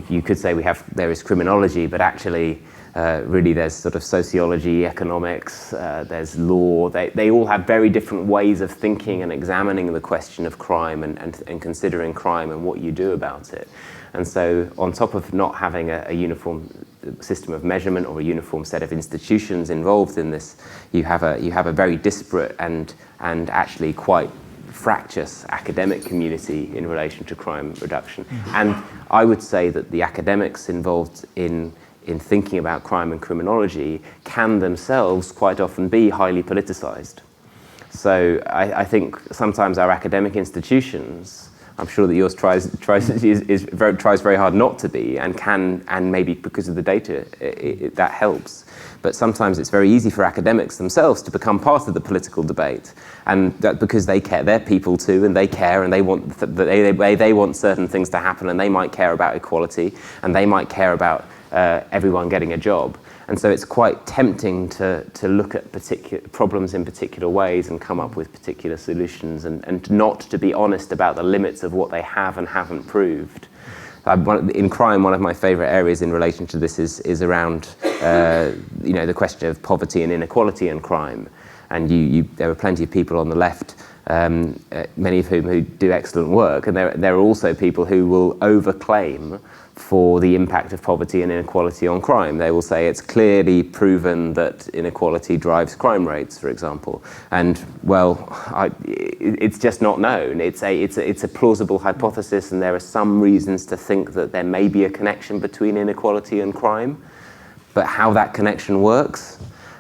you could say there is criminology, but actually really there's sort of sociology, economics, there's law. They all have very different ways of thinking and examining the question of crime and considering crime and what you do about it. And so on top of not having a uniform system of measurement or a uniform set of institutions involved in this, you have a very disparate and actually quite fractious academic community in relation to crime reduction. And I would say that the academics involved in thinking about crime and criminology can themselves quite often be highly politicized. So I think sometimes our academic institutions I'm sure that yours tries very hard not to be, and maybe because of the data that helps. But sometimes it's very easy for academics themselves to become part of the political debate, and that because they care, they're people too, and they care, and they want they want certain things to happen, and they might care about equality, and they might care about everyone getting a job. And so it's quite tempting to look at particular problems in particular ways and come up with particular solutions, and not to be honest about the limits of what they have and haven't proved. In crime, one of my favourite areas in relation to this is around the question of poverty and inequality in crime. And there are plenty of people on the left, many of whom who do excellent work, and there are also people who will overclaim for the impact of poverty and inequality on crime. They will say it's clearly proven that inequality drives crime rates, for example. And well, it's just not known. It's a plausible hypothesis, and there are some reasons to think that there may be a connection between inequality and crime. But how that connection works,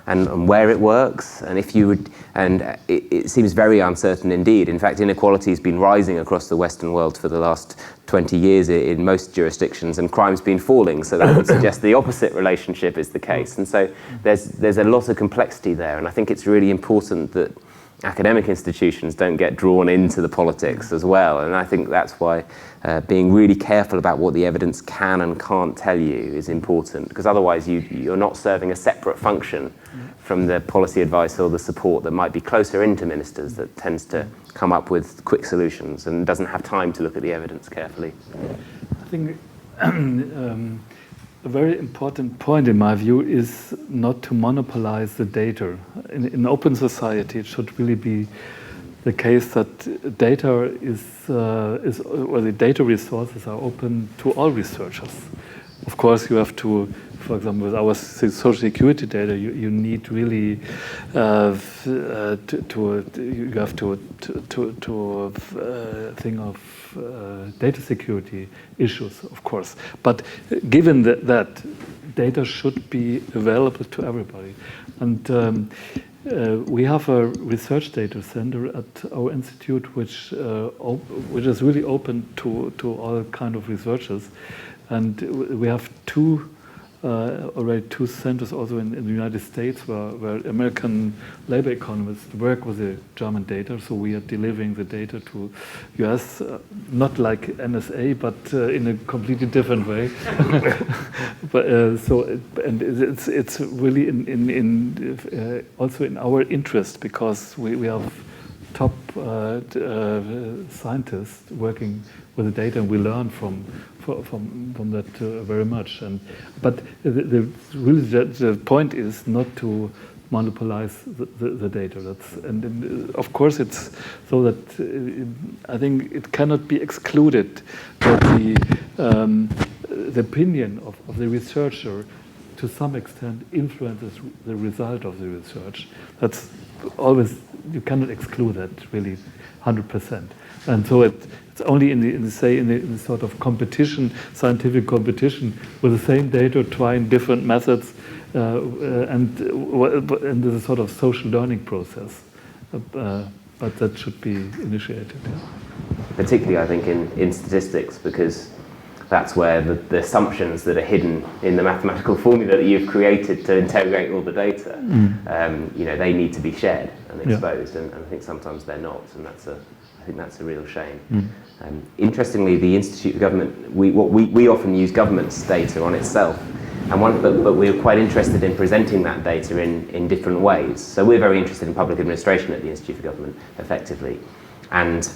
and where it works, and if you would, and it seems very uncertain indeed. In fact, inequality has been rising across the Western world for the last 20 years in most jurisdictions, and crime's been falling, so that would suggest the opposite relationship is the case. And so there's a lot of complexity there, and I think it's really important that academic institutions don't get drawn into the politics as well. And I think that's why being really careful about what the evidence can and can't tell you is important, because otherwise you're not serving a separate function from the policy advice or the support that might be closer into ministers, that tends to come up with quick solutions and doesn't have time to look at the evidence carefully. I think a very important point in my view is not to monopolize the data. In open society, it should really be the case that data or the data resources are open to all researchers. Of course, you have to, for example, with our social security data, you need really you have to think of data security issues, of course. But given that data should be available to everybody, and we have a research data center at our institute, which is really open to all kind of researchers, and we have already two centers also in the United States where American labor economists work with the German data. So we are delivering the data to US, not like NSA, but in a completely different way. But it's really also in our interest, because we have top scientists working with the data, and we learn from that very much. But the point is not to monopolize the data. And of course it's so that I think it cannot be excluded that the opinion of the researcher to some extent influences the result of the research. That's always, you cannot exclude that really 100%. And so it's only in the sort of competition, scientific competition, with the same data, trying different methods, and there's a sort of social learning process. But that should be initiated. Yeah. Particularly, I think, in statistics, because that's where the assumptions that are hidden in the mathematical formula that you've created to integrate all the data, they need to be shared and exposed, and I think sometimes they're not, and I think that's a real shame. Interestingly, the Institute of Government, we often use government's data on itself, but we're quite interested in presenting that data in different ways. So we're very interested in public administration at the Institute of Government, effectively, and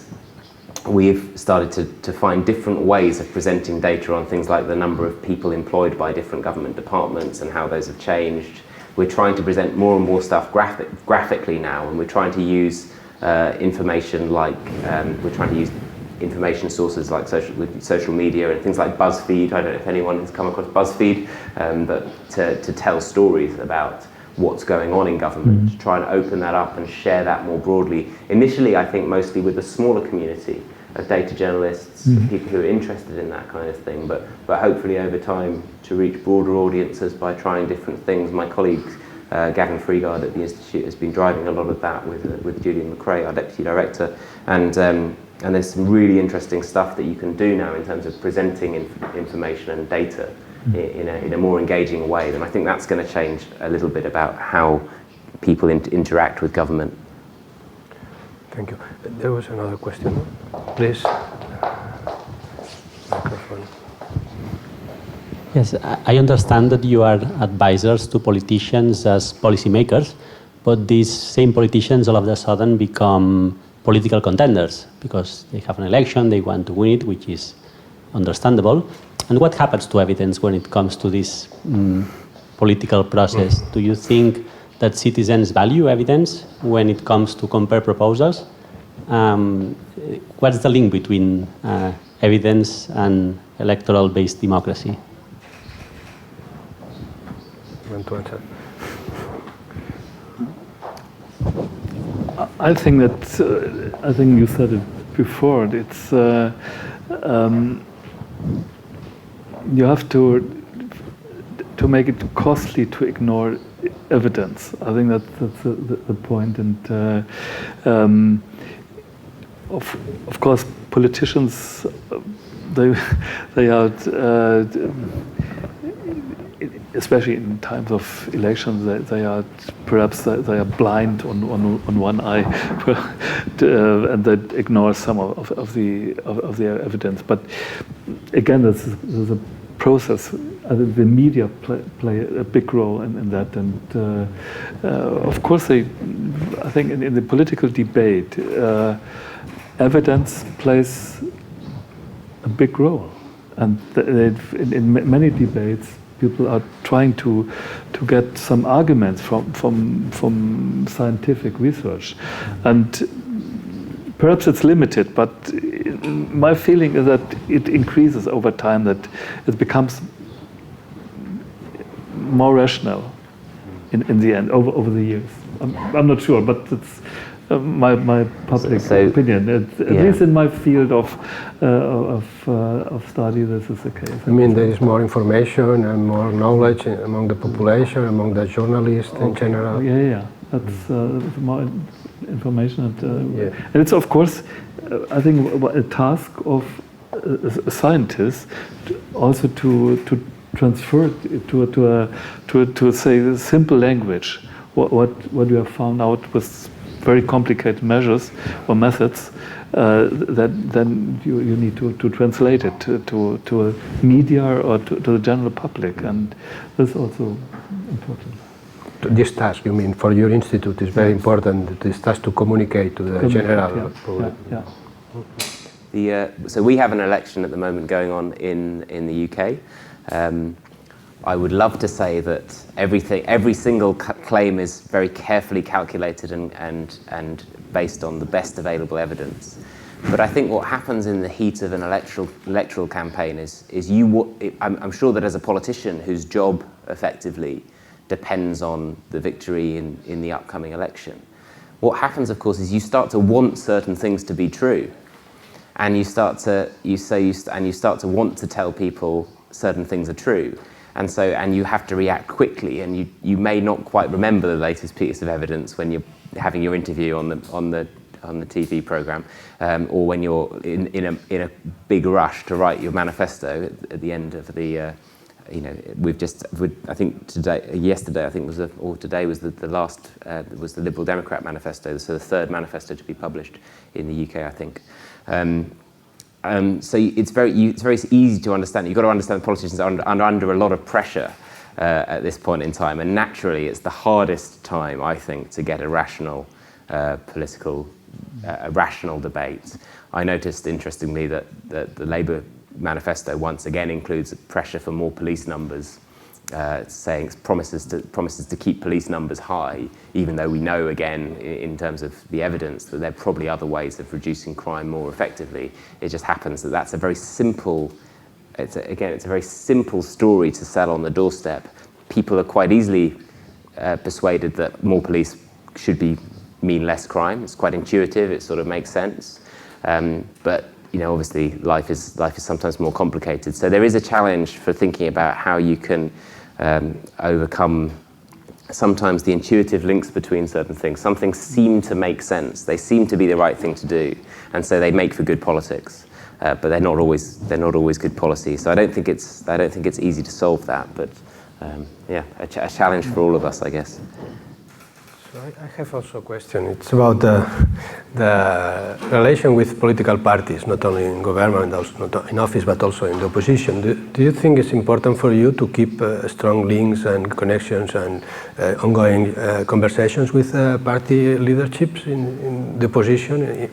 we've started to find different ways of presenting data on things like the number of people employed by different government departments and how those have changed. We're trying to present more and more stuff graphically now, and we're trying to use information like, we're trying to use information sources like social media and things like BuzzFeed. I don't know if anyone has come across BuzzFeed, but to tell stories about what's going on in government, to try and open that up and share that more broadly. Initially, I think mostly with a smaller community of data journalists, people who are interested in that kind of thing, but hopefully over time to reach broader audiences by trying different things. My colleague Gavin Freegard at the Institute has been driving a lot of that with Julian McRae, our Deputy Director, and And there's some really interesting stuff that you can do now in terms of presenting information and data in a more engaging way. And I think that's going to change a little bit about how people interact with government. Thank you. There was another question. Please. Microphone. Yes, I understand that you are advisors to politicians as policymakers, but these same politicians all of a sudden become political contenders because they have an election, they want to win it, which is understandable. And what happens to evidence when it comes to this political process? Do you think that citizens value evidence when it comes to compare proposals? What's the link between evidence and electoral-based democracy? Want to answer? I think that I think you said it before. It's you have to make it costly to ignore evidence. I think that's the point. And of course, politicians they are. Especially in times of elections, they are blind on one eye, and they ignore some of the evidence. But again, there's a process. I think the media play a big role in that, and of course, I think in the political debate, evidence plays a big role, and in many debates, people are trying to get some arguments from scientific research, and perhaps it's limited. But my feeling is that it increases over time. That it becomes more rational in the end over the years. I'm not sure, but it's my public opinion. At least in my field of study, this is the case. I mean, there is more information and more knowledge among the population, among the journalists in general. Yeah. That's more information, and it's of course, I think, a task of a scientist also to transfer it to say simple language. What you have found out with very complicated measures or methods, that then you need to translate it to a media or to the general public, and that's also important. This task, you mean, for your institute is very important, this task to communicate to the general public. Yeah. So we have an election at the moment going on in the UK. I would love to say that every single claim is very carefully calculated and based on the best available evidence. But I think what happens in the heat of an electoral campaign is I'm sure that as a politician whose job effectively depends on the victory in the upcoming election, what happens, of course, is you start to want certain things to be true, and you start to want to tell people certain things are true. And you have to react quickly, and you may not quite remember the latest piece of evidence when you're having your interview on the TV program, or when you're in a big rush to write your manifesto at the end of the. I think today was the last was the Liberal Democrat manifesto, so the third manifesto to be published in the UK, I think. So it's very easy to understand. You've got to understand politicians are under a lot of pressure at this point in time, and naturally it's the hardest time, I think, to get a rational rational debate. I noticed, interestingly, that the Labour manifesto once again includes pressure for more police numbers, saying promises to keep police numbers high, even though we know, again, in terms of the evidence, that there are probably other ways of reducing crime more effectively. It just happens that that's a very simple. It's a very simple story to sell on the doorstep. People are quite easily persuaded that more police should mean less crime. It's quite intuitive. It sort of makes sense, but. Obviously, life is sometimes more complicated. So there is a challenge for thinking about how you can overcome sometimes the intuitive links between certain things. Some things seem to make sense. They seem to be the right thing to do, and so they make for good politics. But they're not always good policy. So I don't think it's easy to solve that. But yeah, a challenge for all of us, I guess. So I have also a question. It's about the relation with political parties, not only in government, also not in office, but also in the opposition. Do you think it's important for you to keep strong links and connections and ongoing conversations with party leaderships in the opposition,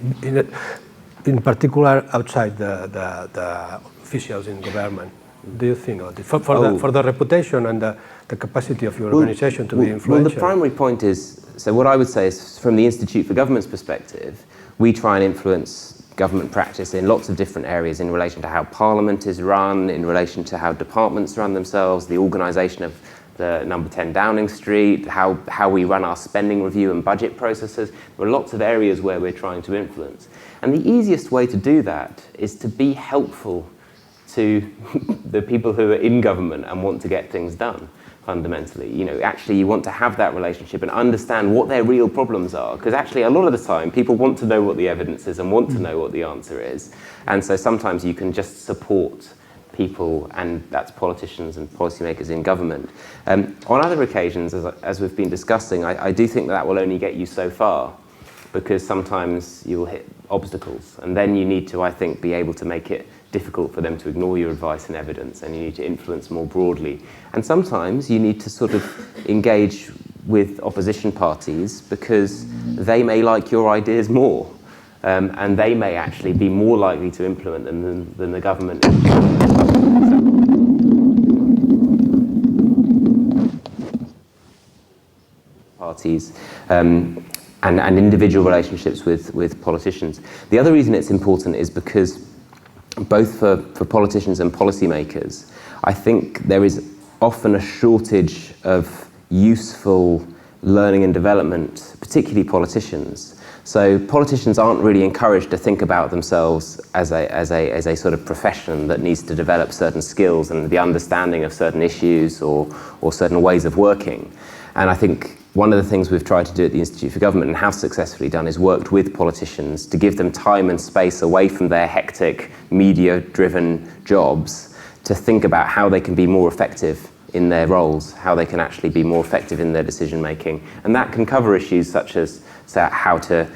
in particular outside the officials in government? Do you think for the reputation and the capacity of your organization to be influential? Well, the primary point is, so what I would say is, from the Institute for Government's perspective, we try and influence government practice in lots of different areas in relation to how Parliament is run, in relation to how departments run themselves, the organisation of the number 10 Downing Street, how we run our spending review and budget processes. There are lots of areas where we're trying to influence. And the easiest way to do that is to be helpful to the people who are in government and want to get things done, fundamentally. You know, actually you want to have that relationship and understand what their real problems are, because actually a lot of the time people want to know what the evidence is and want to know what the answer is. And so sometimes you can just support people, and that's politicians and policymakers in government. On other occasions, as we've been discussing, I do think that will only get you so far, because sometimes you will hit obstacles, and then you need to, I think, be able to make it difficult for them to ignore your advice and evidence, and you need to influence more broadly. And sometimes you need to sort of engage with opposition parties because they may like your ideas more, and they may actually be more likely to implement them than the government. Parties and individual relationships with politicians. The other reason it's important is because both for politicians and policymakers, I think there is often a shortage of useful learning and development, particularly politicians. So politicians aren't really encouraged to think about themselves as a sort of profession that needs to develop certain skills and the understanding of certain issues or certain ways of working. And I think one of the things we've tried to do at the Institute for Government, and have successfully done, is worked with politicians to give them time and space away from their hectic, media-driven jobs to think about how they can be more effective in their roles, how they can actually be more effective in their decision-making. And that can cover issues such as how to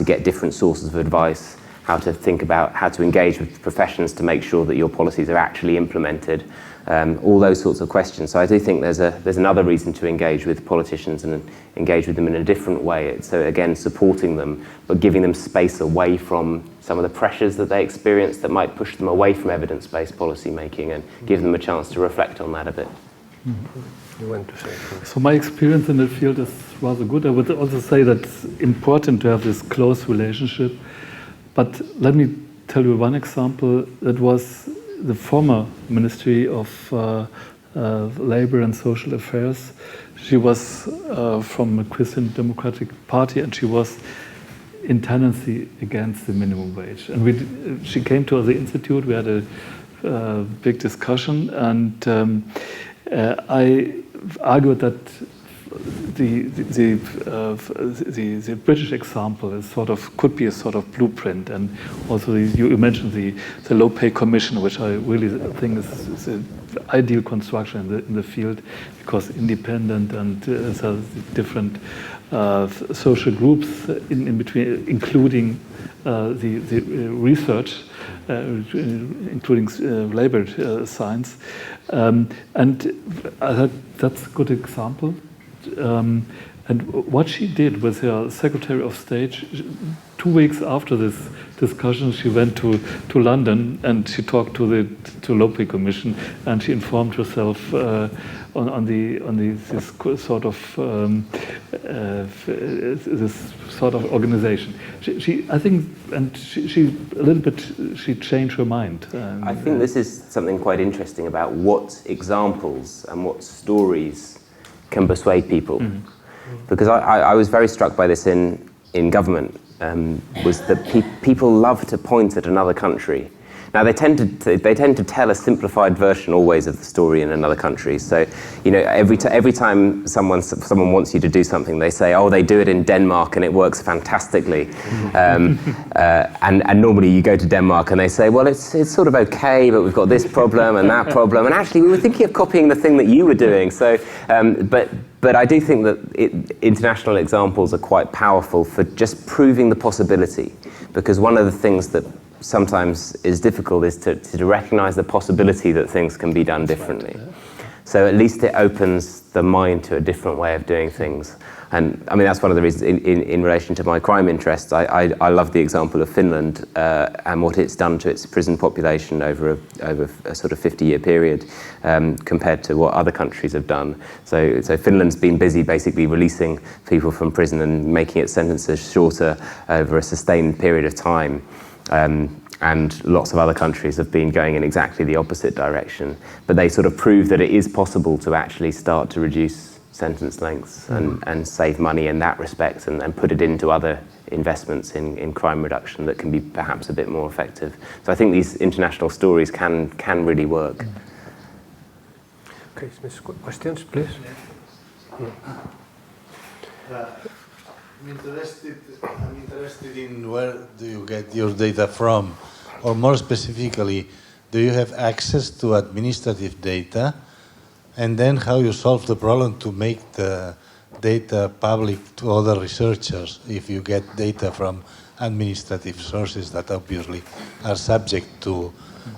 get different sources of advice, how to think about how to engage with professions to make sure that your policies are actually implemented, all those sorts of questions. So I do think there's another reason to engage with politicians and engage with them in a different way. So again, supporting them, but giving them space away from some of the pressures that they experience that might push them away from evidence-based policy making, and give them a chance to reflect on that a bit. You want to say something? So my experience in the field is rather good. I would also say that it's important to have this close relationship. But let me tell you one example. That was the former Ministry of Labor and Social Affairs. She was from a Christian Democratic Party, and she was in tendency against the minimum wage. And she came to the Institute. We had a big discussion, and I argued that the British example is could be a sort of blueprint, and also you mentioned the low pay commission, which I really think is an ideal construction in the field, because independent and different social groups in between, including the research, including labor science, and I thought that's a good example. And what she did with her Secretary of State, 2 weeks after this discussion, she went to London and she talked to the low pay commission, and she informed herself on this sort of organization. I think, and she a little bit she changed her mind. I think this is something quite interesting about what examples and what stories can persuade people. Mm-hmm. Because I was very struck by this in government, was that people love to point at another country. Now they tend to tell a simplified version always of the story in another country. So, you know, every time someone wants you to do something, they say, oh, they do it in Denmark and it works fantastically. And normally you go to Denmark and they say, well, it's sort of okay, but we've got this problem and that problem. And actually, we were thinking of copying the thing that you were doing. So, but I do think that international examples are quite powerful for just proving the possibility, because one of the things that sometimes is difficult is to recognize the possibility that things can be done differently. So at least it opens the mind to a different way of doing things. And I mean, that's one of the reasons in relation to my crime interests, I love the example of Finland and what it's done to its prison population over a sort of 50-year period compared to what other countries have done. So Finland's been busy basically releasing people from prison and making its sentences shorter over a sustained period of time. And lots of other countries have been going in exactly the opposite direction. But they sort of prove that it is possible to actually start to reduce sentence lengths and save money in that respect and put it into other investments in crime reduction that can be perhaps a bit more effective. So I think these international stories can really work. Okay, questions, please? I'm interested in where do you get your data from, or more specifically, do you have access to administrative data, and then how you solve the problem to make the data public to other researchers if you get data from administrative sources that obviously are subject to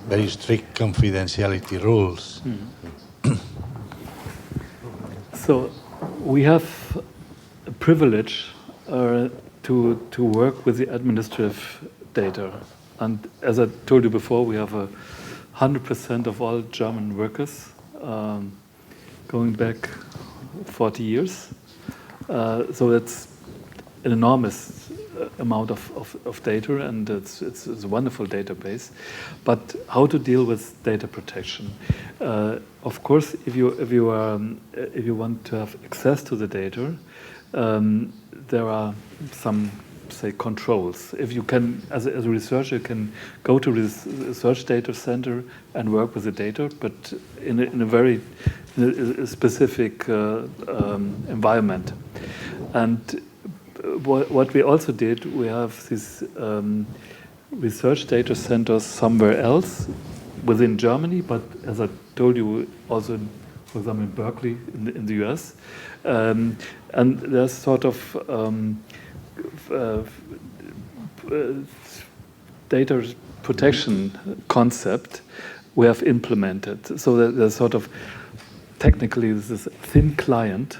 very strict confidentiality rules. So we have a privilege to work with the administrative data. And as I told you before, we have 100% of all German workers going back 40 years. So it's an enormous amount of data, and it's a wonderful database. But how to deal with data protection? Of course, if you want to have access to the data, there are some, say, controls. If you can, as a researcher, you can go to this research data center and work with the data, but in a very specific environment. And what we also did, we have these research data centers somewhere else within Germany, but as I told you, also, for example, in Berkeley in the US. And there's sort of data protection concept we have implemented. So that there's sort of technically this thin client,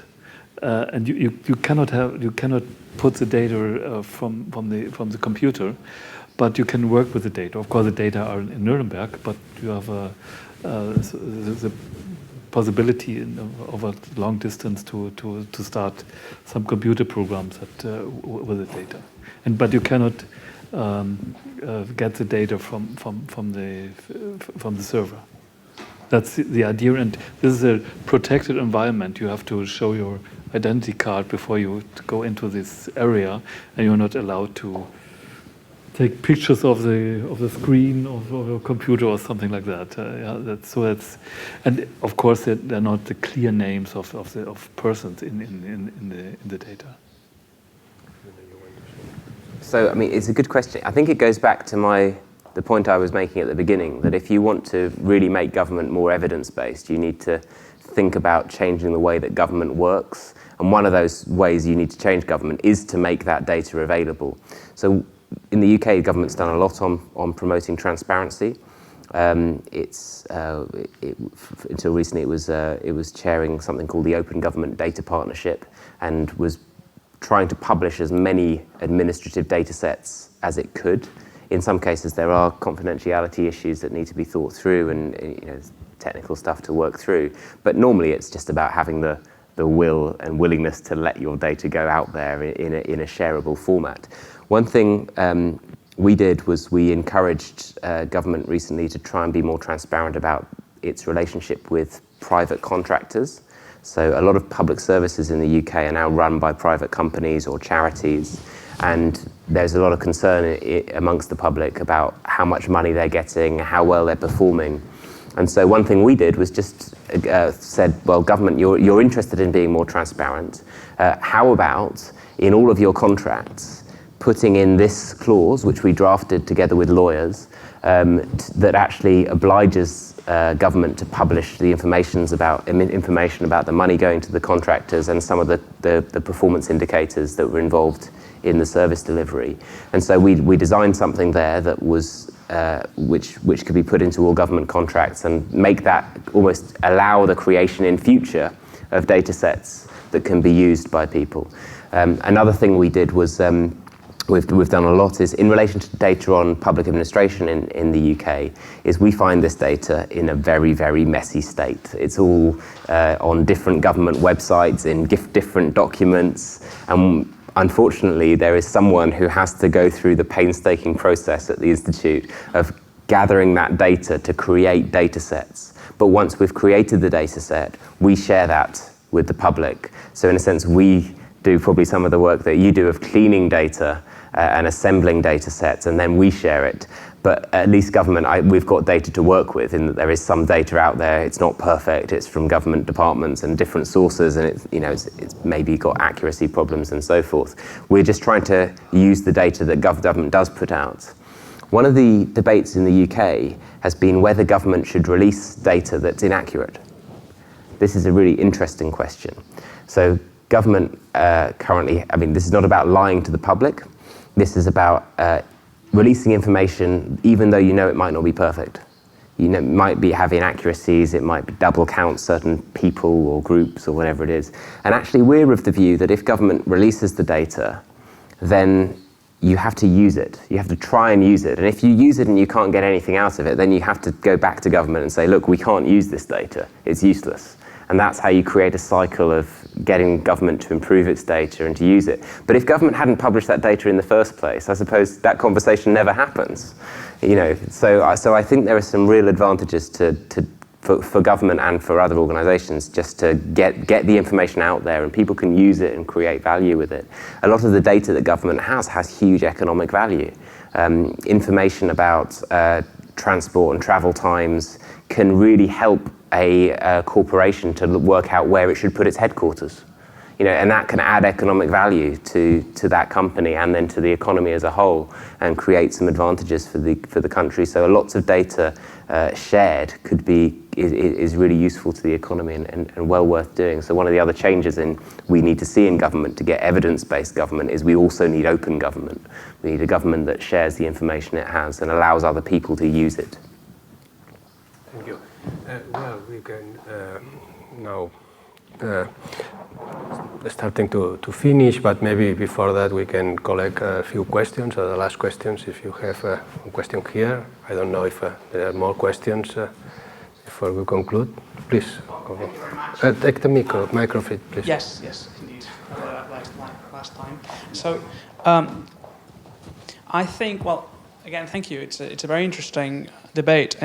and you cannot put the data from the computer, but you can work with the data. Of course, the data are in Nuremberg, but you have the possibility over long distance to start some computer programs with the data, but you cannot get the data from the server. That's the idea, and this is a protected environment. You have to show your identity card before you go into this area, and you're not allowed to take pictures of the screen of your computer or something like that. And of course they're not the clear names of persons in the data. So I mean, it's a good question. I think it goes back to the point I was making at the beginning, that if you want to really make government more evidence-based, you need to think about changing the way that government works. And one of those ways you need to change government is to make that data available. So in the UK, the government's done a lot on promoting transparency. Until recently, it was chairing something called the Open Government Data Partnership, and was trying to publish as many administrative data sets as it could. In some cases, there are confidentiality issues that need to be thought through, and technical stuff to work through. But normally, it's just about having the will and willingness to let your data go out there in a shareable format. One thing we did was we encouraged government recently to try and be more transparent about its relationship with private contractors. So a lot of public services in the UK are now run by private companies or charities, And there's a lot of concern amongst the public about how much money they're getting, how well they're performing. And so one thing we did was just said, well, government, you're interested in being more transparent. How about in all of your contracts, putting in this clause, which we drafted together with lawyers, that actually obliges government to publish the information about the money going to the contractors and some of the performance indicators that were involved in the service delivery. And so we designed something there that was which could be put into all government contracts and make that almost allow the creation in future of data sets that can be used by people. Another thing we did was we've done a lot is in relation to data on public administration in the UK is we find this data in a very, very messy state. It's all on different government websites in different documents, and unfortunately there is someone who has to go through the painstaking process at the Institute of gathering that data to create data sets. But once we've created the data set, we share that with the public. So in a sense, we do probably some of the work that you do of cleaning data and assembling data sets, and then we share it. But at least government, we've got data to work with, in that there is some data out there. It's not perfect. It's from government departments and different sources, and it's maybe got accuracy problems and so forth. We're just trying to use the data that government does put out. One of the debates in the UK has been whether government should release data that's inaccurate. This is a really interesting question. So government currently, this is not about lying to the public. This is about releasing information even though you know it might not be perfect. You know, it might be having inaccuracies, it might be double count certain people or groups or whatever it is. And actually we're of the view that if government releases the data, then you have to use it. You have to try and use it. And if you use it and you can't get anything out of it, then you have to go back to government and say, look, we can't use this data. It's useless. And that's how you create a cycle of getting government to improve its data and to use it. But if government hadn't published that data in the first place, I suppose that conversation never happens. So I think there are some real advantages for government and for other organisations just to get the information out there, and people can use it and create value with it. A lot of the data that government has huge economic value. Information about transport and travel times can really help a corporation to work out where it should put its headquarters, and that can add economic value to that company and then to the economy as a whole, and create some advantages for the country. So lots of data shared is really useful to the economy and well worth doing. So one of the other changes we need to see in government to get evidence-based government is we also need open government. We need a government that shares the information it has and allows other people to use it. Thank you. Well, we can now starting to finish, but maybe before that we can collect a few questions, or the last questions, if you have a question here. I don't know if there are more questions before we conclude. Please. Thank you very much. Take the microphone, please. Yes, indeed. Last time. So I think, well, again, thank you. It's a very interesting debate,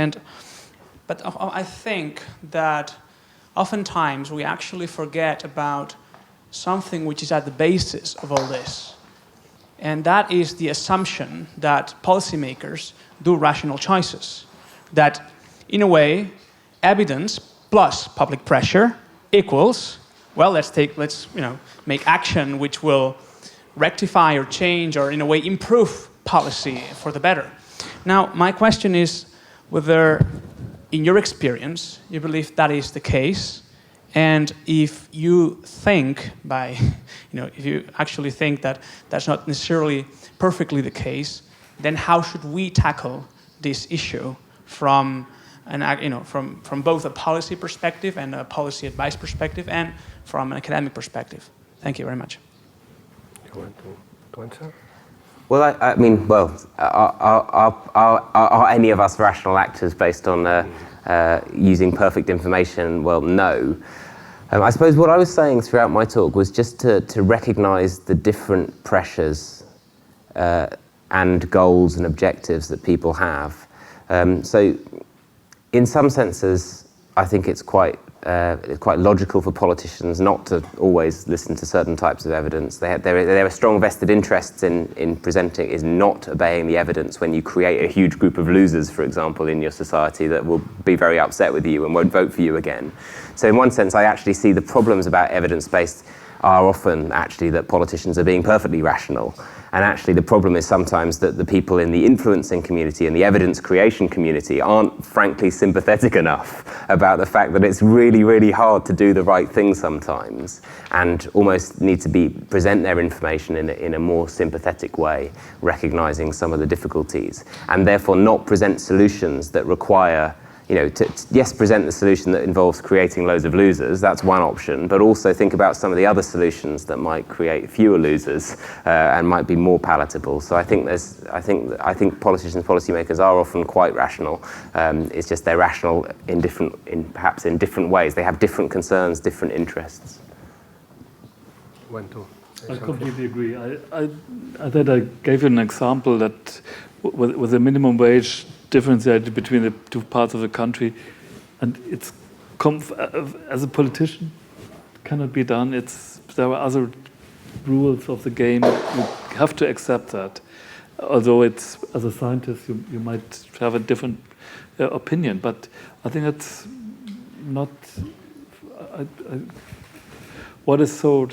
but I think that oftentimes we actually forget about something which is at the basis of all this. And that is the assumption that policymakers do rational choices. That, in a way, evidence plus public pressure equals, well, let's make action which will rectify or change or, in a way, improve policy for the better. Now, my question is whether, in your experience, you believe that is the case, and if you think if you actually think that that's not necessarily perfectly the case, then how should we tackle this issue from both a policy perspective and a policy advice perspective, and from an academic perspective? Thank you very much. You want to answer? Well, are any of us rational actors based on using perfect information? Well, no. I suppose what I was saying throughout my talk was just to recognise the different pressures and goals and objectives that people have. So in some senses, I think it's quite quite logical for politicians not to always listen to certain types of evidence. There are strong vested interests in presenting, is not obeying the evidence when you create a huge group of losers, for example, in your society that will be very upset with you and won't vote for you again. So in one sense, I actually see the problems about evidence-based are often actually that politicians are being perfectly rational. And actually the problem is sometimes that the people in the influencing community and the evidence creation community aren't frankly sympathetic enough about the fact that it's really, really hard to do the right thing sometimes, and almost need to present their information in a more sympathetic way, recognizing some of the difficulties, and therefore not present solutions that require, yes, present the solution that involves creating loads of losers, that's one option, but also think about some of the other solutions that might create fewer losers and might be more palatable. So I think politicians, policymakers are often quite rational. It's just they're rational perhaps in different ways. They have different concerns, different interests. I completely agree. I thought I gave you an example that with the minimum wage differentiated between the two parts of the country, and it's as a politician cannot be done. There are other rules of the game. You have to accept that, although as a scientist you might have a different opinion. But I think that's not. What is so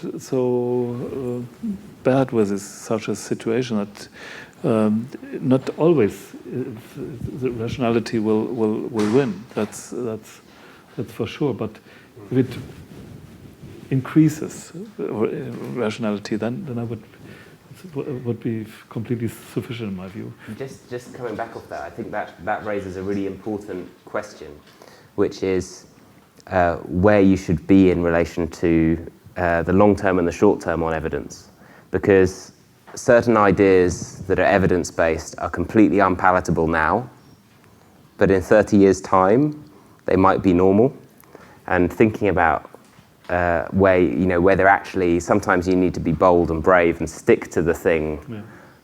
bad with such a situation that not always the rationality will win. That's for sure. But if it increases rationality, then I would be completely sufficient in my view. Just coming back off that, I think that raises a really important question, which is where you should be in relation to the long term and the short term on evidence, because certain ideas that are evidence-based are completely unpalatable now, but in 30 years' time, they might be normal. And thinking about where they're actually, sometimes you need to be bold and brave and stick to the thing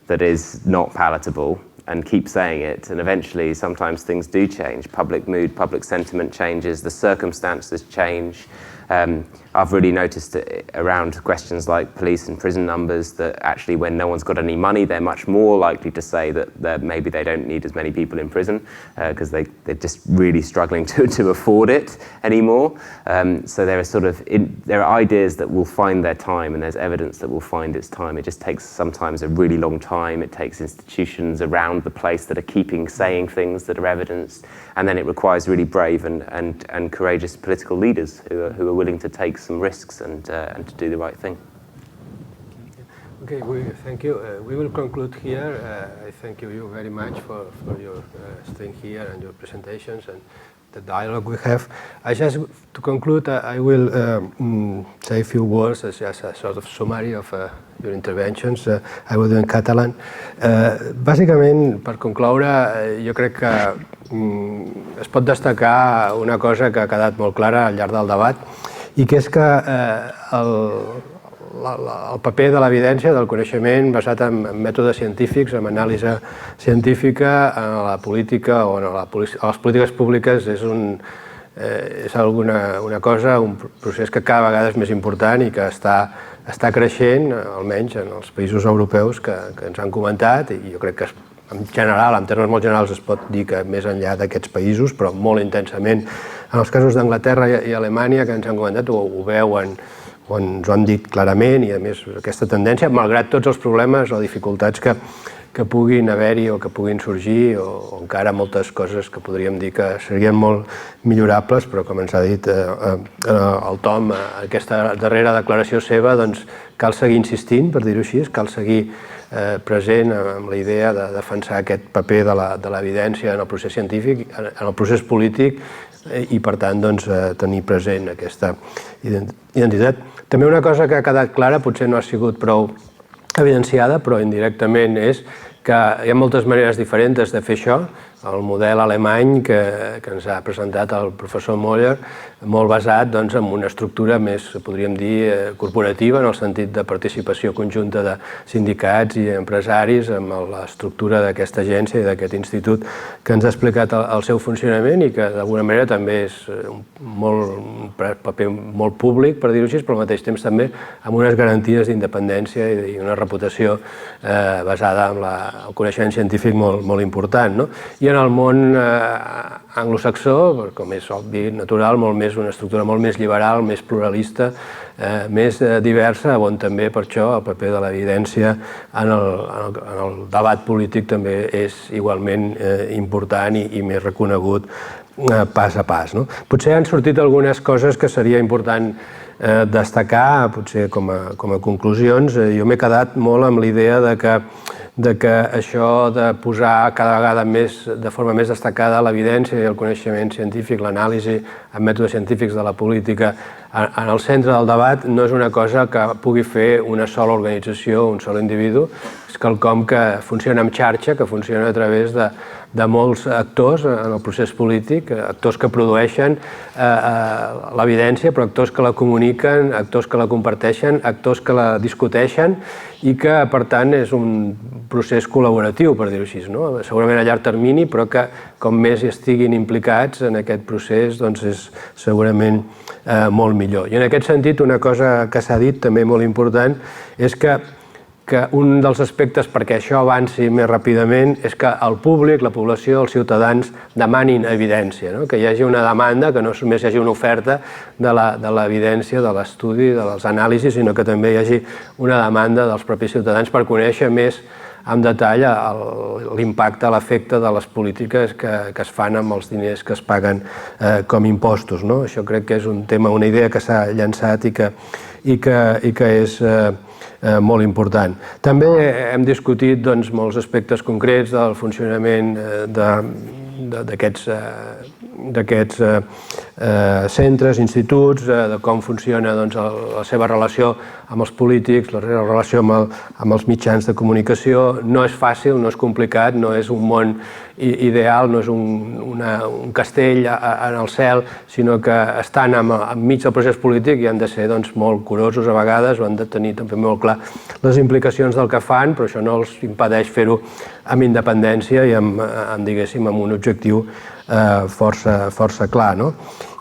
that is not palatable and keep saying it. And eventually, sometimes things do change. Public mood, public sentiment changes, the circumstances change. I've really noticed it around questions like police and prison numbers that actually when no one's got any money, they're much more likely to say that maybe they don't need as many people in prison because they're just really struggling to afford it anymore. So there are there are ideas that will find their time, and there's evidence that will find its time. It just takes sometimes a really long time. It takes institutions around the place that are saying things that are evidenced, and then it requires really brave and courageous political leaders who are willing to take some risks and to do the right thing. Okay, thank you. We will conclude here. I thank you very much for your staying here and your presentations and the dialogue we have. To conclude, I will say a few words as just a sort of summary of your interventions. I will do in català. Bàsicament, per concloure, jo crec que es pot destacar una cosa que ha quedat molt clara al llarg del debat, i que és que el paper de l'evidència, del coneixement basat en mètodes científics, en anàlisi científica, en la política o en les polítiques públiques és una cosa, un procés que cada vegada és més important i que està creixent, almenys en els països europeus que ens han comentat, i jo crec que en general, en termes molt generals, es pot dir que més enllà d'aquests països, però molt intensament. En els casos d'Anglaterra i Alemanya, que ens han comentat, ho veuen, o ens ho han dit clarament, i a més aquesta tendència, malgrat tots els problemes o dificultats que puguin haver-hi o que puguin sorgir, o encara moltes coses que podríem dir que serien molt millorables, però com ens ha dit el Tom, aquesta darrera declaració seva, doncs cal seguir insistint, per dir-ho així, cal seguir present amb la idea de defensar aquest paper de l'evidència en el procés científic, en el procés polític, i per tant tenir present aquesta identitat. També una cosa que ha quedat clara, potser no ha sigut prou evidenciada, però indirectament és que hi ha moltes maneres diferents de fer això. El model alemany que ens ha presentat el professor Möller, molt basat en una estructura més, podríem dir, corporativa, en el sentit de participació conjunta de sindicats i empresaris amb l'estructura d'aquesta agència i d'aquest institut que ens ha explicat el seu funcionament i que d'alguna manera també és un paper molt públic, per dir-ho així, però al mateix temps també amb unes garanties d'independència i una reputació basada en el coneixement científic molt important. I en el món anglosaxó, com és obvi, natural, una estructura molt més liberal, més pluralista, més diversa, on també per això el paper de l'evidència en el debat polític també és igualment important i més reconegut pas a pas. Potser han sortit algunes coses que seria important destacar, potser com a conclusions. Jo m'he quedat molt amb l'idea de que això de posar cada vegada de forma més destacada l'evidència i el coneixement científic, l'anàlisi amb mètodes científics de la política en el centre del debat no és una cosa que pugui fer una sola organització, un sol individu, és quelcom que funciona en xarxa, que funciona a través de molts actors en el procés polític, actors que produeixen l'evidència, però actors que la comuniquen, actors que la comparteixen, actors que la discuteixen i que, per tant, és un procés col·laboratiu, per dir-ho així, segurament a llarg termini, però que com més hi estiguin implicats en aquest procés, doncs és segurament molt millor. I en aquest sentit, una cosa que s'ha dit també molt important és que un dels aspectes perquè això avanci més ràpidament és que el públic, la població, els ciutadans demanin evidència, que hi hagi una demanda, que no només hi hagi una oferta de l'evidència, de l'estudi, de les anàlisis, sinó que també hi hagi una demanda dels propis ciutadans per conèixer més en detall l'impacte, l'efecte de les polítiques que es fan amb els diners que es paguen com impostos. Això crec que és un tema, una idea que s'ha llançat i que és molt important. També hem discutit molts aspectes concrets del funcionament d'aquests centres, instituts, de com funciona la seva relació amb els polítics, la relació amb els mitjans de comunicació. No és fàcil, no és complicat, no és un món ideal, no és un castell en el cel, sinó que estan enmig del procés polític i han de ser molt curosos a vegades, o han de tenir també molt clar les implicacions del que fan, però això no els impedeix fer-ho amb independència i amb un objectiu força clar.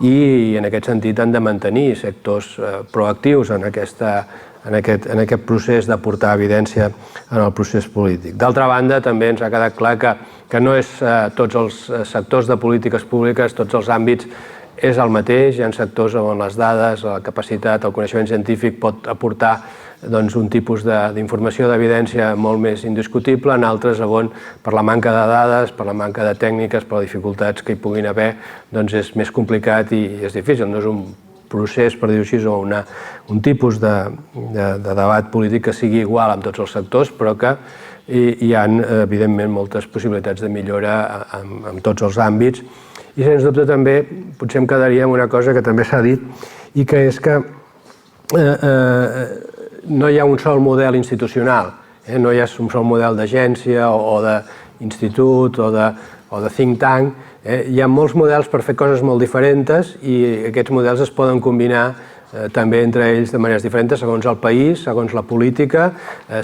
I en aquest sentit han de mantenir sectors proactius en aquest procés d'aportar evidència en el procés polític. D'altra banda, també ens ha quedat clar que no és tots els sectors de polítiques públiques, tots els àmbits és el mateix. Hi ha sectors on les dades, la capacitat, el coneixement científic pot aportar un tipus d'informació, d'evidència molt més indiscutible, en altres on per la manca de dades, per la manca de tècniques, per les dificultats que hi puguin haver, és més complicat i és difícil. No és un procés, per dir-ho així, o un tipus de debat polític que sigui igual en tots els sectors, però que hi ha, evidentment, moltes possibilitats de millora en tots els àmbits. I, sens dubte, també potser em quedaria amb una cosa que també s'ha dit, i que és que no hi ha un sol model institucional, no hi ha un sol model d'agència o d'institut o de think tank. Hi ha molts models per fer coses molt diferents i aquests models es poden combinar també entre ells de maneres diferents segons el país, segons la política,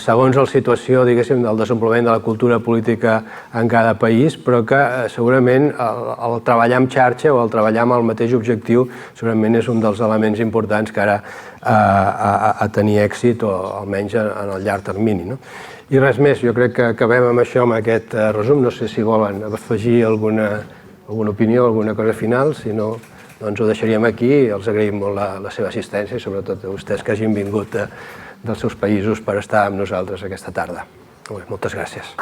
segons la situació, diguéssim, del desenvolupament de la cultura política en cada país, però que segurament el treballar en xarxa o el treballar amb el mateix objectiu segurament és un dels elements importants que ara a tenir èxit, o almenys en el llarg termini. I res més, jo crec que acabem amb això, amb aquest resum. No sé si volen afegir alguna opinió, alguna cosa final, si no, doncs ho deixaríem aquí. Els agraïm molt la seva assistència i sobretot a vostès que hagin vingut dels seus països per estar amb nosaltres aquesta tarda. Moltes gràcies.